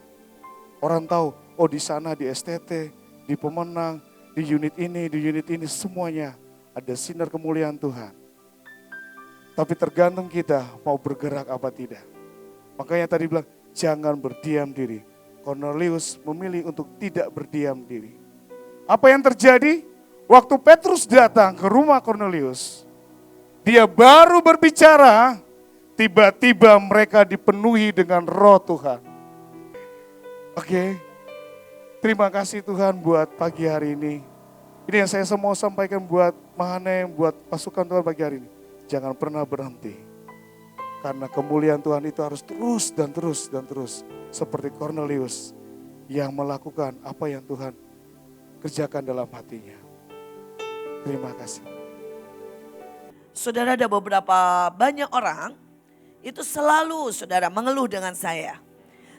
Orang tahu, oh di sana di STT, di Pemenang, di unit ini semuanya ada sinar kemuliaan Tuhan. Tapi tergantung kita mau bergerak apa tidak. Makanya tadi bilang, jangan berdiam diri. Cornelius memilih untuk tidak berdiam diri. Apa yang terjadi? Waktu Petrus datang ke rumah Cornelius, dia baru berbicara, tiba-tiba mereka dipenuhi dengan roh Tuhan. Oke, terima kasih Tuhan buat pagi hari ini. Ini yang saya mau sampaikan buat Mahane, buat pasukan Tuhan pagi hari ini. Jangan pernah berhenti. Karena kemuliaan Tuhan itu harus terus dan terus dan terus. Seperti Cornelius yang melakukan apa yang Tuhan kerjakan dalam hatinya. Terima kasih. Saudara, ada beberapa banyak orang itu selalu saudara mengeluh dengan saya.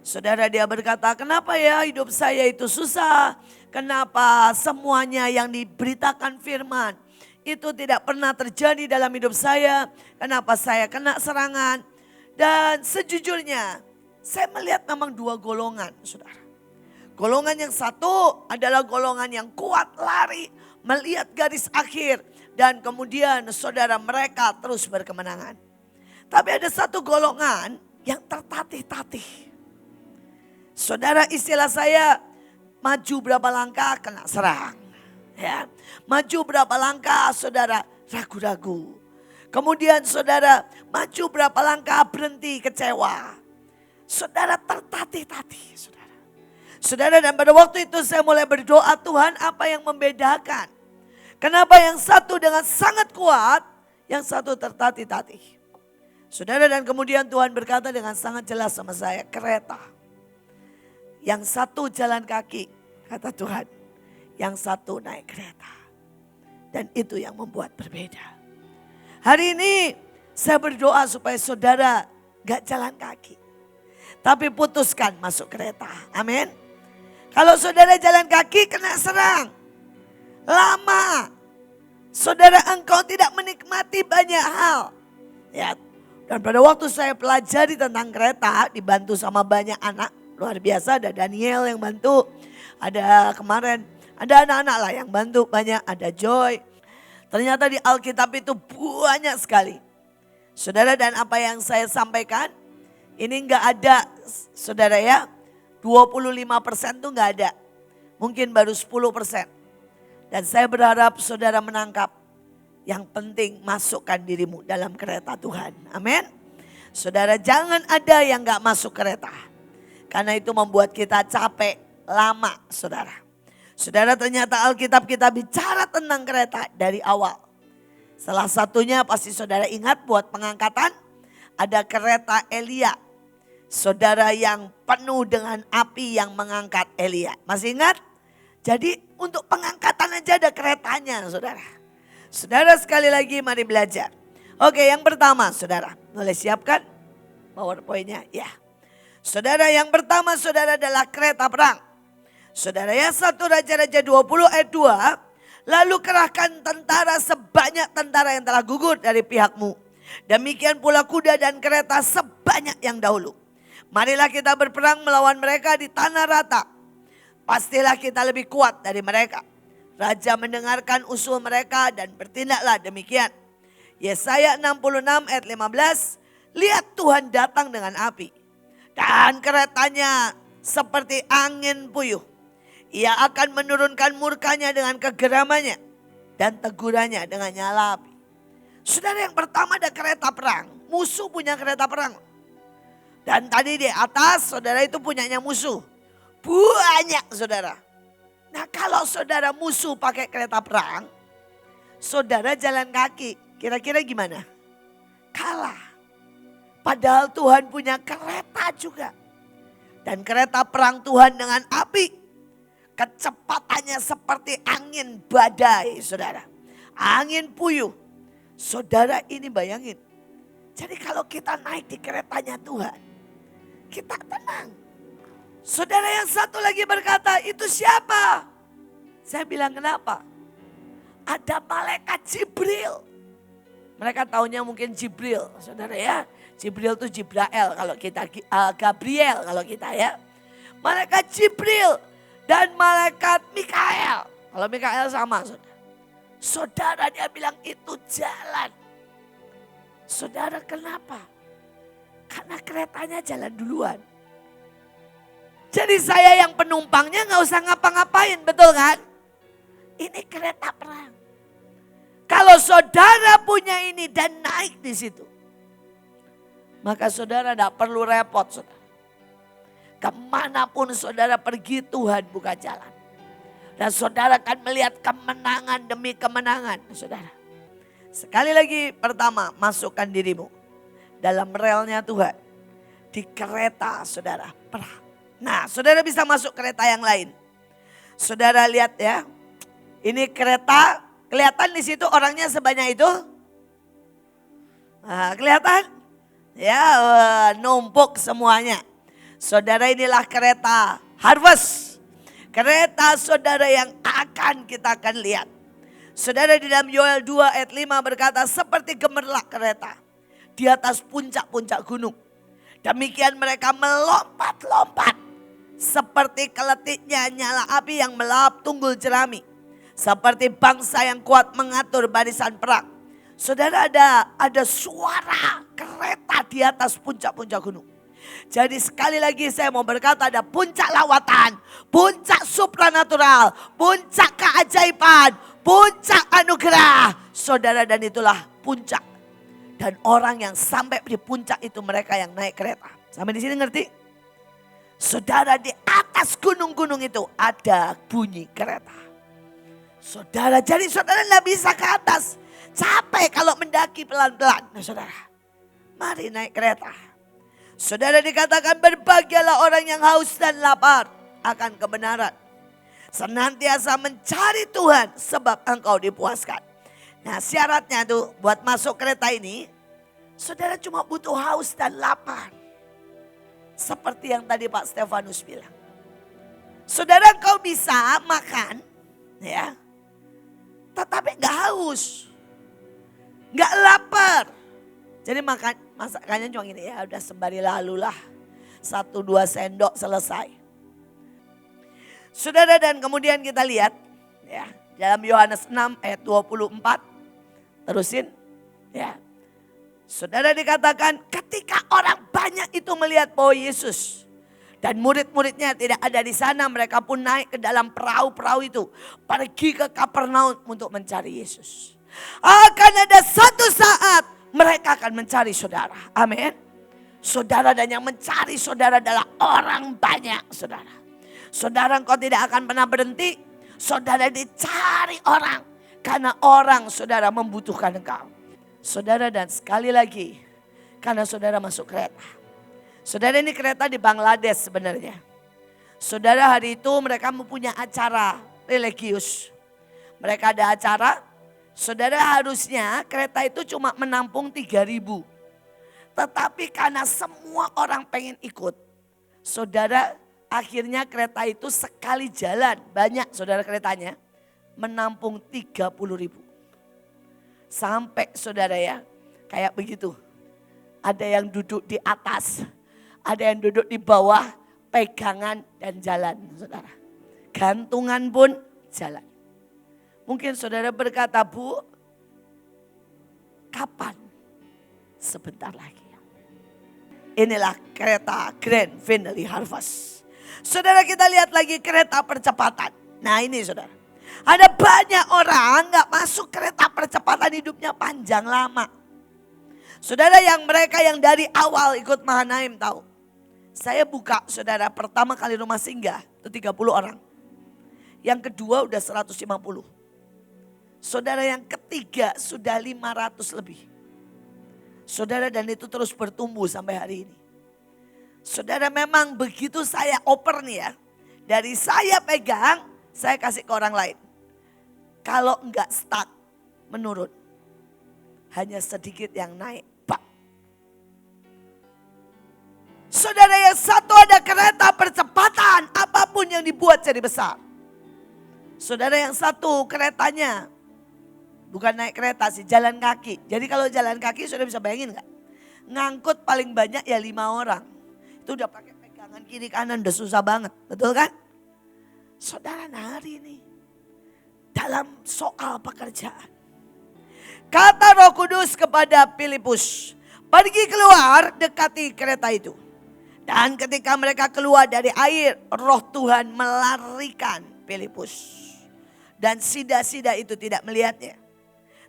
Saudara, dia berkata, kenapa ya hidup saya itu susah? Kenapa semuanya yang diberitakan firman itu tidak pernah terjadi dalam hidup saya? Kenapa saya kena serangan? Dan sejujurnya saya melihat memang dua golongan, saudara. Golongan yang satu adalah golongan yang kuat lari, melihat garis akhir. Dan kemudian saudara mereka terus berkemenangan. Tapi ada satu golongan yang tertatih-tatih. Saudara, istilah saya, maju berapa langkah kena serang. Ya, maju berapa langkah saudara ragu-ragu. Kemudian saudara maju berapa langkah berhenti kecewa. Saudara tertatih-tatih saudara. Saudara, dan pada waktu itu saya mulai berdoa, Tuhan apa yang membedakan? Kenapa yang satu dengan sangat kuat, yang satu tertatih-tatih? Saudara, dan kemudian Tuhan berkata dengan sangat jelas sama saya, kereta. Yang satu jalan kaki, kata Tuhan. Yang satu naik kereta. Dan itu yang membuat berbeda. Hari ini saya berdoa supaya saudara gak jalan kaki. Tapi putuskan masuk kereta. Amin. Kalau saudara jalan kaki kena serang. Lama. Saudara, engkau tidak menikmati banyak hal. Ya. Dan pada waktu saya pelajari tentang kereta, dibantu sama banyak anak, luar biasa, ada Daniel yang bantu, ada kemarin, ada anak-anak lah yang bantu banyak, ada Joy. Ternyata di Alkitab itu banyak sekali. Saudara, dan apa yang saya sampaikan, ini enggak ada, saudara ya, 25% tuh enggak ada. Mungkin baru 10%. Dan saya berharap saudara menangkap. Yang penting masukkan dirimu dalam kereta Tuhan. Amin. Saudara, jangan ada yang gak masuk kereta. Karena itu membuat kita capek lama, saudara. Saudara, ternyata Alkitab kita bicara tentang kereta dari awal. Salah satunya pasti saudara ingat buat pengangkatan, ada kereta Elia. Saudara, yang penuh dengan api yang mengangkat Elia. Masih ingat? Jadi untuk pengangkatan aja ada keretanya, saudara. Saudara, sekali lagi mari belajar. Oke, yang pertama saudara, boleh siapkan PowerPoint-nya? Ya. Saudara, yang pertama saudara adalah kereta perang. Saudara, ya 1 Raja-Raja 20 ayat 2. Lalu kerahkan tentara sebanyak tentara yang telah gugur dari pihakmu. Demikian pula kuda dan kereta sebanyak yang dahulu. Marilah kita berperang melawan mereka di tanah rata. Pastilah kita lebih kuat dari mereka. Raja mendengarkan usul mereka dan bertindaklah demikian. Yesaya 66 ayat 15. Lihat Tuhan datang dengan api. Dan keretanya seperti angin puyuh. Ia akan menurunkan murkanya dengan kegeramannya. Dan tegurannya dengan nyala api. Saudara, yang pertama ada kereta perang. Musuh punya kereta perang. Dan tadi di atas saudara itu punyanya musuh. Banyak saudara. Nah, kalau saudara musuh pakai kereta perang. Saudara jalan kaki. Kira-kira gimana? Kalah. Padahal Tuhan punya kereta juga. Dan kereta perang Tuhan dengan api. Kecepatannya seperti angin badai, saudara. Angin puyuh. Saudara, ini bayangin. Jadi kalau kita naik di keretanya Tuhan, kita tenang. Saudara, yang satu lagi berkata, itu siapa? Saya bilang, kenapa? Ada malaikat Jibril. Mereka taunya mungkin Jibril, saudara ya. Jibril itu Jibrael kalau kita, Gabriel kalau kita ya. Malaikat Jibril dan malaikat Mikael. Kalau Mikael sama, saudara. Saudara, dia bilang itu jalan. Saudara, kenapa? Karena keretanya jalan duluan. Jadi saya yang penumpangnya gak usah ngapa-ngapain, betul kan? Ini kereta perang. Kalau saudara punya ini dan naik di situ, maka saudara tidak perlu repot, saudara. Kemanapun saudara pergi, Tuhan buka jalan. Dan saudara akan melihat kemenangan demi kemenangan, saudara. Sekali lagi, pertama, masukkan dirimu dalam relnya Tuhan. Di kereta saudara perang. Nah, saudara bisa masuk kereta yang lain. Saudara lihat ya, ini kereta. Kelihatan di situ orangnya sebanyak itu? Nah, kelihatan? Ya, numpuk semuanya. Saudara, inilah kereta harvest. Kereta saudara yang kita akan lihat. Saudara, di dalam Yoel 2 ayat 5 berkata, seperti gemerlap kereta di atas puncak-puncak gunung. Demikian mereka melompat-lompat. Seperti keletiknya nyala api yang melahap tunggul jerami. Seperti bangsa yang kuat mengatur barisan perang. Saudara, ada suara kereta di atas puncak-puncak gunung. Jadi sekali lagi saya mau berkata, ada puncak lawatan, puncak supranatural, puncak keajaiban, puncak anugerah. Saudara, dan itulah puncak. Dan orang yang sampai di puncak itu mereka yang naik kereta. Sampai di sini ngerti? Saudara, di atas gunung-gunung itu ada bunyi kereta. Saudara, jadi saudara tidak bisa ke atas. Capek kalau mendaki pelan-pelan. Nah, saudara, mari naik kereta. Saudara, dikatakan berbahagialah orang yang haus dan lapar akan kebenaran. Senantiasa mencari Tuhan sebab engkau dipuaskan. Nah, syaratnya tuh buat masuk kereta ini, saudara cuma butuh haus dan lapar. Seperti yang tadi Pak Stefanus bilang. Saudara, engkau bisa makan, ya. Tetapi gak haus, gak lapar. Jadi masakannya cuma gini ya, udah sembari lalulah. 1-2 sendok selesai. Saudara, dan kemudian kita lihat ya, dalam Yohanes 6 ayat 24. Terusin ya. Saudara, dikatakan ketika orang banyak itu melihat bahwa Yesus dan murid-muridnya tidak ada di sana, mereka pun naik ke dalam perahu-perahu itu. Pergi ke Kapernaum untuk mencari Yesus. Akan ada satu saat mereka akan mencari saudara. Amin. Saudara, dan yang mencari saudara adalah orang banyak, saudara. Saudara, engkau tidak akan pernah berhenti. Saudara, dicari orang. Karena orang, saudara, membutuhkan engkau. Saudara, dan sekali lagi, karena saudara masuk kereta. Saudara, ini kereta di Bangladesh sebenarnya. Saudara, hari itu mereka mempunyai acara religius. Mereka ada acara, saudara, harusnya kereta itu cuma menampung 3.000. Tetapi karena semua orang pengen ikut, saudara, akhirnya kereta itu sekali jalan, banyak saudara keretanya, menampung 30.000. Sampai saudara ya, kayak begitu. Ada yang duduk di atas, ada yang duduk di bawah, pegangan dan jalan, saudara. Gantungan pun jalan. Mungkin saudara berkata, Bu, kapan? Sebentar lagi. Inilah kereta Grand Finale Harvest. Saudara, kita lihat lagi kereta percepatan. Nah ini saudara, ada banyak orang gak masuk kereta percepatan, hidupnya panjang lama. Saudara, yang mereka yang dari awal ikut Mahanaim tahu. Saya buka saudara, pertama kali rumah singgah itu 30 orang. Yang kedua udah 150. Saudara, yang ketiga sudah 500 lebih. Saudara, dan itu terus bertumbuh sampai hari ini. Saudara, memang begitu saya oper nih ya. Dari saya pegang, saya kasih ke orang lain. Kalau enggak stuck, menurun. Hanya sedikit yang naik. Bak. Saudara, yang satu ada kereta percepatan. Apapun yang dibuat jadi besar. Saudara, yang satu keretanya bukan naik kereta sih, jalan kaki. Jadi kalau jalan kaki sudah bisa bayangin gak? Ngangkut paling banyak ya 5 orang. Itu udah pakai pegangan kiri kanan, udah susah banget. Betul kan? Saudara, hari ini dalam soal pekerjaan. Kata Roh Kudus kepada Filipus, pergi keluar, dekati kereta itu. Dan ketika mereka keluar dari air, Roh Tuhan melarikan Filipus. Dan sida-sida itu tidak melihatnya.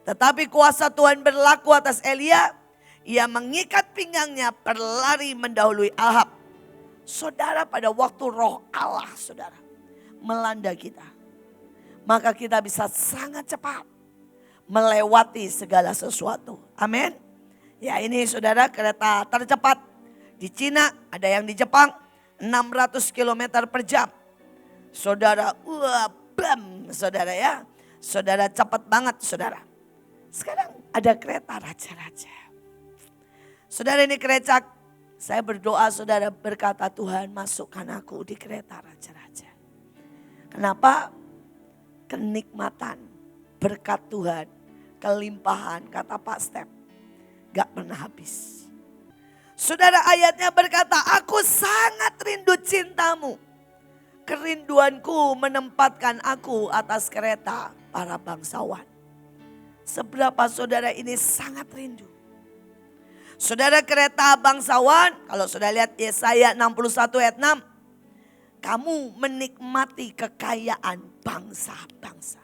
Tetapi kuasa Tuhan berlaku atas Elia. Ia mengikat pinggangnya, berlari mendahului Ahab. Saudara, pada waktu Roh Allah, saudara, melanda kita, maka kita bisa sangat cepat melewati segala sesuatu. Amin. Ya, ini saudara, kereta tercepat di Cina, ada yang di Jepang 600 km per jam. Saudara, bam, saudara ya. Saudara, cepat banget saudara. Sekarang ada kereta raja-raja. Saudara, ini kereta, saya berdoa saudara, berkata Tuhan, masukkan aku di kereta raja-raja. Kenapa? Kenikmatan, berkat Tuhan, kelimpahan, kata Pak Step, gak pernah habis. Saudara, ayatnya berkata, aku sangat rindu cintamu. Kerinduanku menempatkan aku atas kereta para bangsawan. Seberapa saudara ini sangat rindu. Saudara, kereta bangsawan, kalau saudara lihat Yesaya 61 ayat 6. Kamu menikmati kekayaan bangsa-bangsa.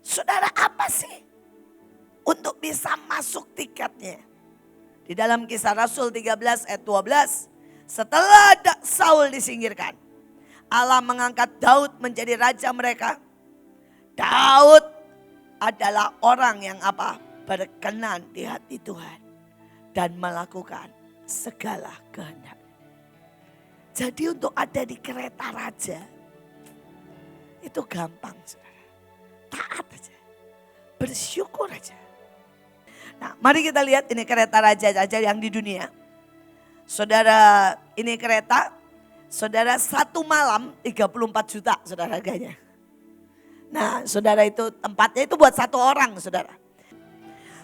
Saudara, apa sih untuk bisa masuk tiketnya? Di dalam Kisah Rasul 13 ayat 12. Setelah Saul disingkirkan, Allah mengangkat Daud menjadi raja mereka. Daud adalah orang yang apa? Berkenan di hati Tuhan. Dan melakukan segala kehendak. Jadi untuk ada di kereta raja, itu gampang saudara. Taat aja. Bersyukur aja. Nah, mari kita lihat ini kereta raja-raja yang di dunia. Saudara, ini kereta, saudara, 1 malam 34 juta saudara harganya. Nah, saudara, itu tempatnya itu buat 1 orang saudara.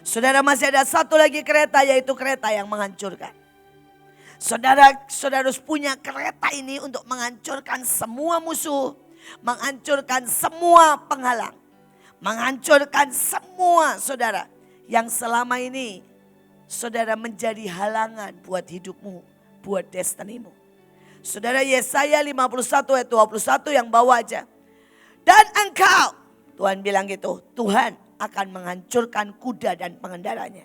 Saudara, masih ada satu lagi kereta, yaitu kereta yang menghancurkan. Saudara harus punya kereta ini untuk menghancurkan semua musuh, menghancurkan semua penghalang, menghancurkan semua saudara yang selama ini saudara menjadi halangan buat hidupmu, buat destinimu. Saudara, Yesaya 51 ayat 21 yang bawa aja. Dan engkau, Tuhan bilang gitu, Tuhan akan menghancurkan kuda dan pengendaranya.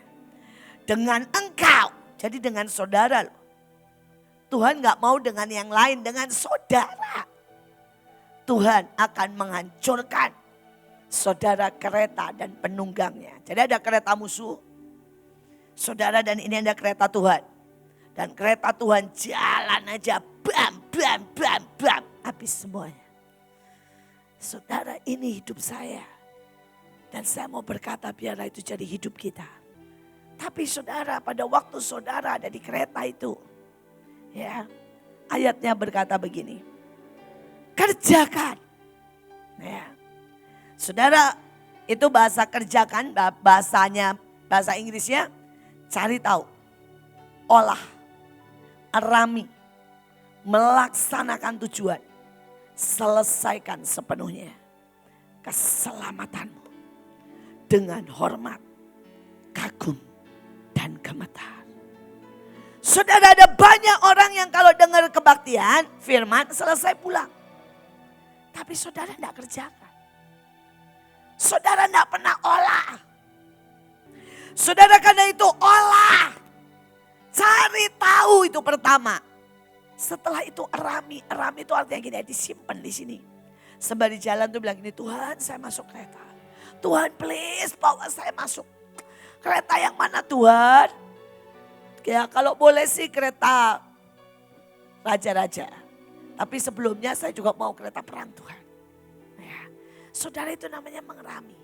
Dengan engkau Jadi dengan saudara loh. Tuhan gak mau dengan yang lain, dengan saudara. Tuhan akan menghancurkan saudara kereta dan penunggangnya. Jadi ada kereta musuh, saudara, dan ini ada kereta Tuhan. Dan kereta Tuhan jalan aja, bam, bam, bam, bam, habis semuanya. Saudara, ini hidup saya. Dan saya mau berkata biarlah itu jadi hidup kita. Tapi saudara, pada waktu saudara ada di kereta itu, ya, ayatnya berkata begini, kerjakan. Ya. Saudara, itu bahasa kerjakan, bahasanya, bahasa Inggrisnya, cari tahu, olah, arami, melaksanakan tujuan, selesaikan sepenuhnya keselamatanmu dengan hormat, kagum, dan gemetar. Saudara, ada banyak orang yang kalau dengar kebaktian, firman, selesai pulang. Tapi saudara tidak kerjakan. Saudara tidak pernah olah. Saudara, karena itu olah. Cari tahu itu pertama. Setelah itu erami. Erami itu artinya gini, disimpan di sini. Sembari jalan tuh bilang gini, Tuhan saya masuk kereta. Tuhan please bawa saya masuk. Kereta yang mana Tuhan? Ya kalau boleh sih kereta raja-raja. Tapi sebelumnya saya juga mau kereta perang Tuhan. Ya. Saudara, itu namanya mengerami.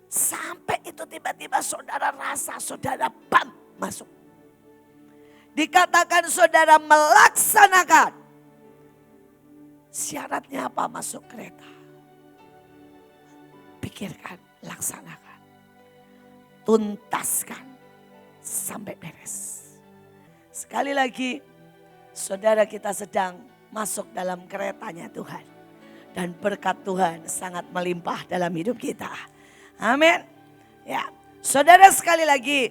Sampai itu tiba-tiba saudara rasa, saudara bam masuk. Dikatakan saudara melaksanakan. Syaratnya apa masuk kereta? Pikirkan, laksanakan. Tuntaskan sampai beres. Sekali lagi, saudara, kita sedang masuk dalam keretanya Tuhan. Dan berkat Tuhan sangat melimpah dalam hidup kita. Amin. Ya, saudara, sekali lagi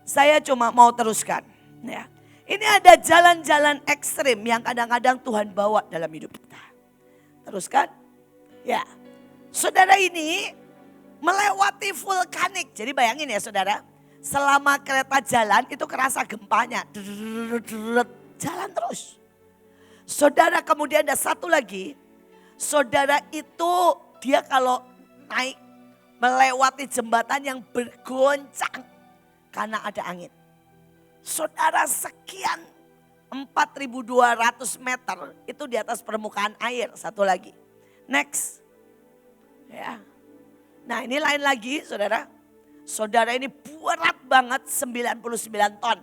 saya cuma mau teruskan. Ya, ini ada jalan-jalan ekstrim yang kadang-kadang Tuhan bawa dalam hidup kita. Teruskan. Ya, saudara, ini melewati vulkanik. Jadi bayangin ya saudara, selama kereta jalan itu kerasa gempanya. Jalan terus. Saudara, kemudian ada satu lagi. Saudara, itu dia kalau naik melewati jembatan yang bergoncang karena ada angin. Saudara, sekian 4.200 meter itu di atas permukaan air. Satu lagi. Next. Ya. Nah, ini lain lagi saudara. Saudara, ini berat banget 99 ton.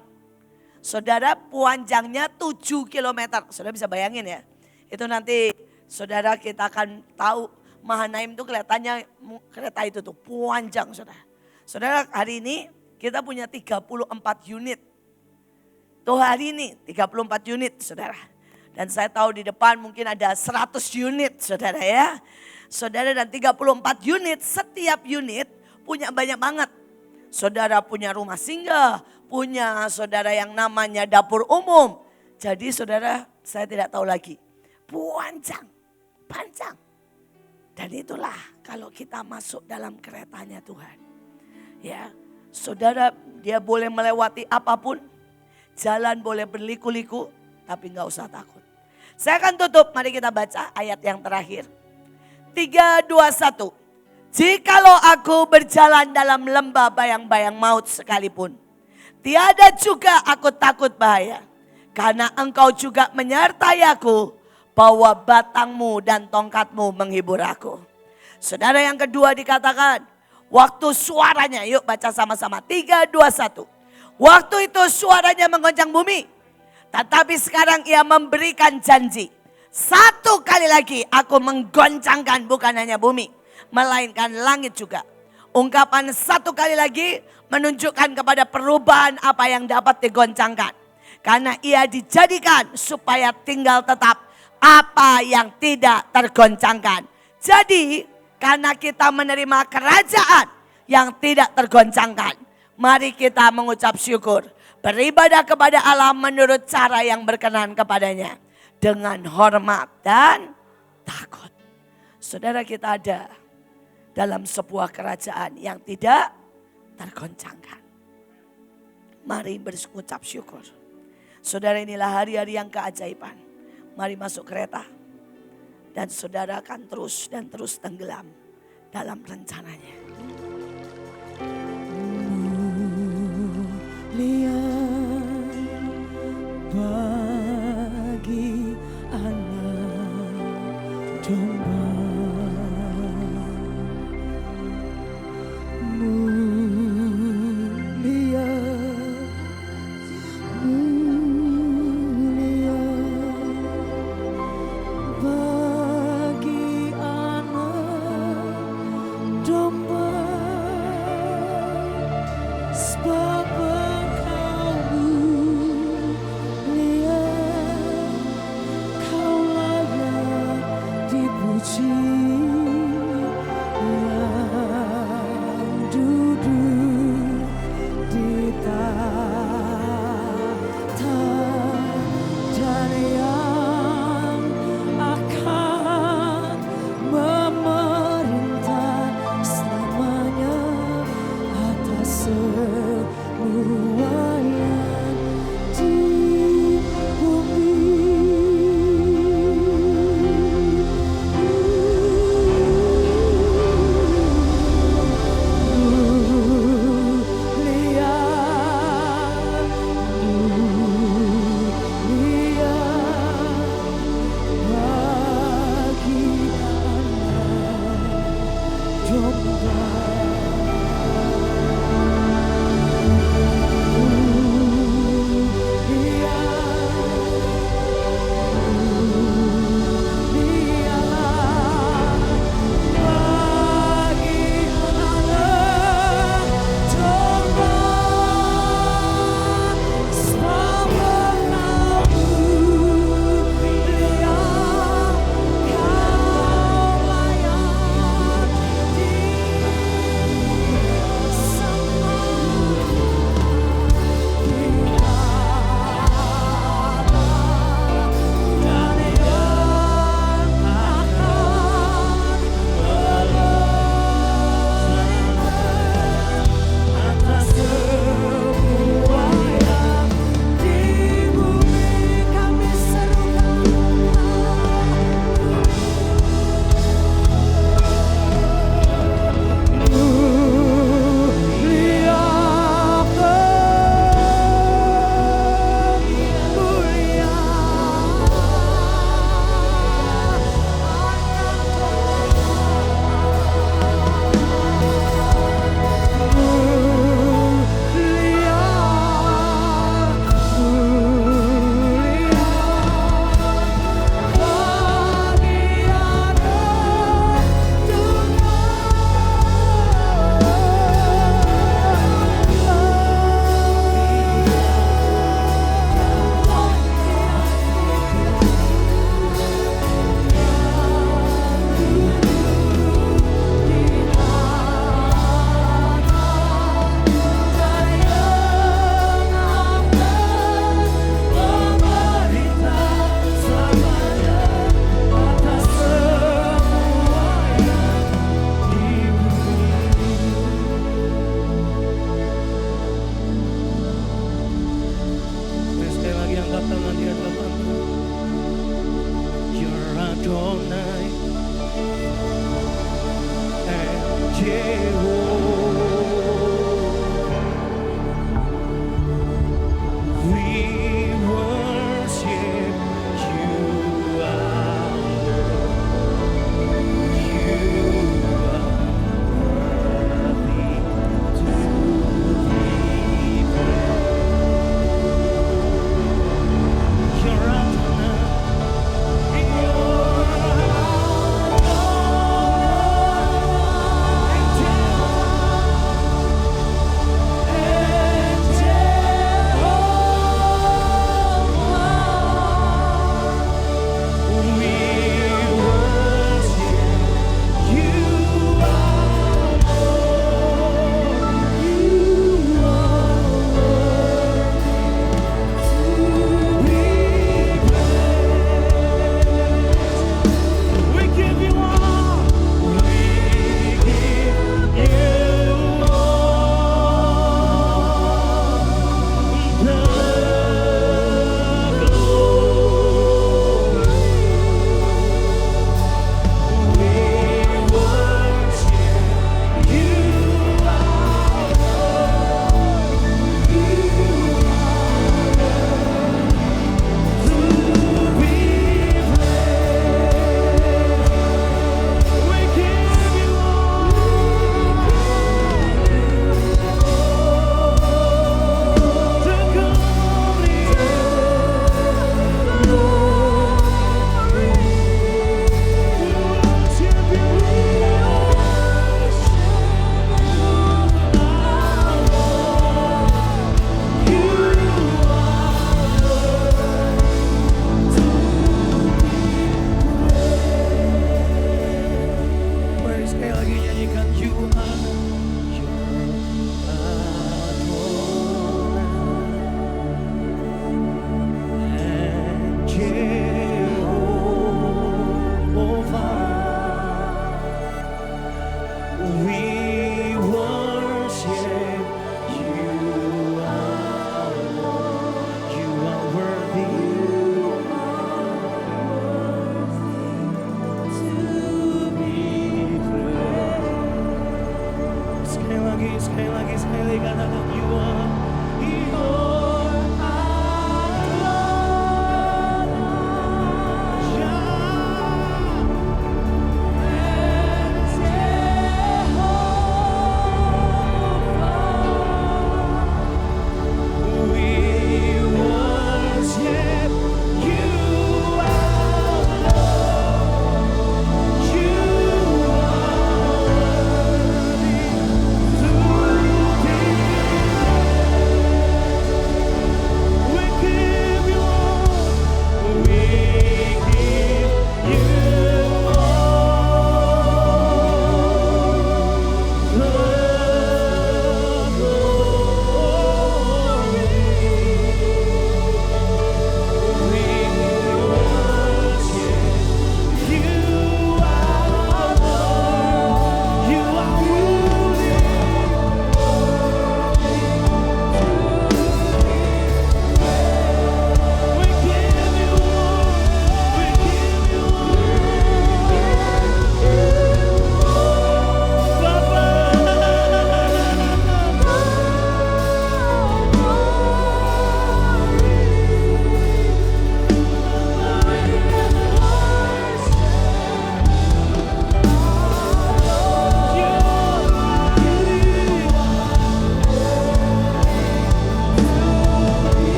Saudara, panjangnya 7 kilometer. Saudara bisa bayangin ya. Itu nanti saudara kita akan tahu Mahanaim itu kelihatannya kereta itu tuh panjang saudara. Saudara, hari ini kita punya 34 unit. Tuh hari ini 34 unit saudara. Dan saya tahu di depan mungkin ada 100 unit saudara ya. Saudara, dan 34 unit, setiap unit punya banyak banget. Saudara punya rumah singgah, punya saudara yang namanya dapur umum. Jadi saudara, saya tidak tahu lagi. Panjang. Dan itulah kalau kita masuk dalam keretanya Tuhan. Ya, saudara, dia boleh melewati apapun. Jalan boleh berliku-liku, tapi enggak usah takut. Saya akan tutup, mari kita baca ayat yang terakhir. 3, 2, 1. Jikalau aku berjalan dalam lembah bayang-bayang maut sekalipun, tiada juga aku takut bahaya. Karena engkau juga menyertai aku, bahwa batangmu dan tongkatmu menghibur aku. Saudara, yang kedua dikatakan, waktu suaranya, yuk baca sama-sama. 3, 2, 1. Waktu itu suaranya menggoncang bumi. Tetapi sekarang ia memberikan janji. Satu kali lagi aku menggoncangkan bukan hanya bumi, melainkan langit juga. Ungkapan satu kali lagi menunjukkan kepada perubahan apa yang dapat digoncangkan. Karena ia dijadikan supaya tinggal tetap apa yang tidak tergoncangkan. Jadi karena kita menerima kerajaan yang tidak tergoncangkan, mari kita mengucap syukur. Beribadah kepada Allah menurut cara yang berkenan kepadanya. Dengan hormat dan takut. Saudara, kita ada dalam sebuah kerajaan yang tidak tergoncangkan. Mari berucap syukur. Saudara, inilah hari-hari yang keajaiban. Mari masuk kereta. Dan saudara akan terus dan terus tenggelam dalam rencananya.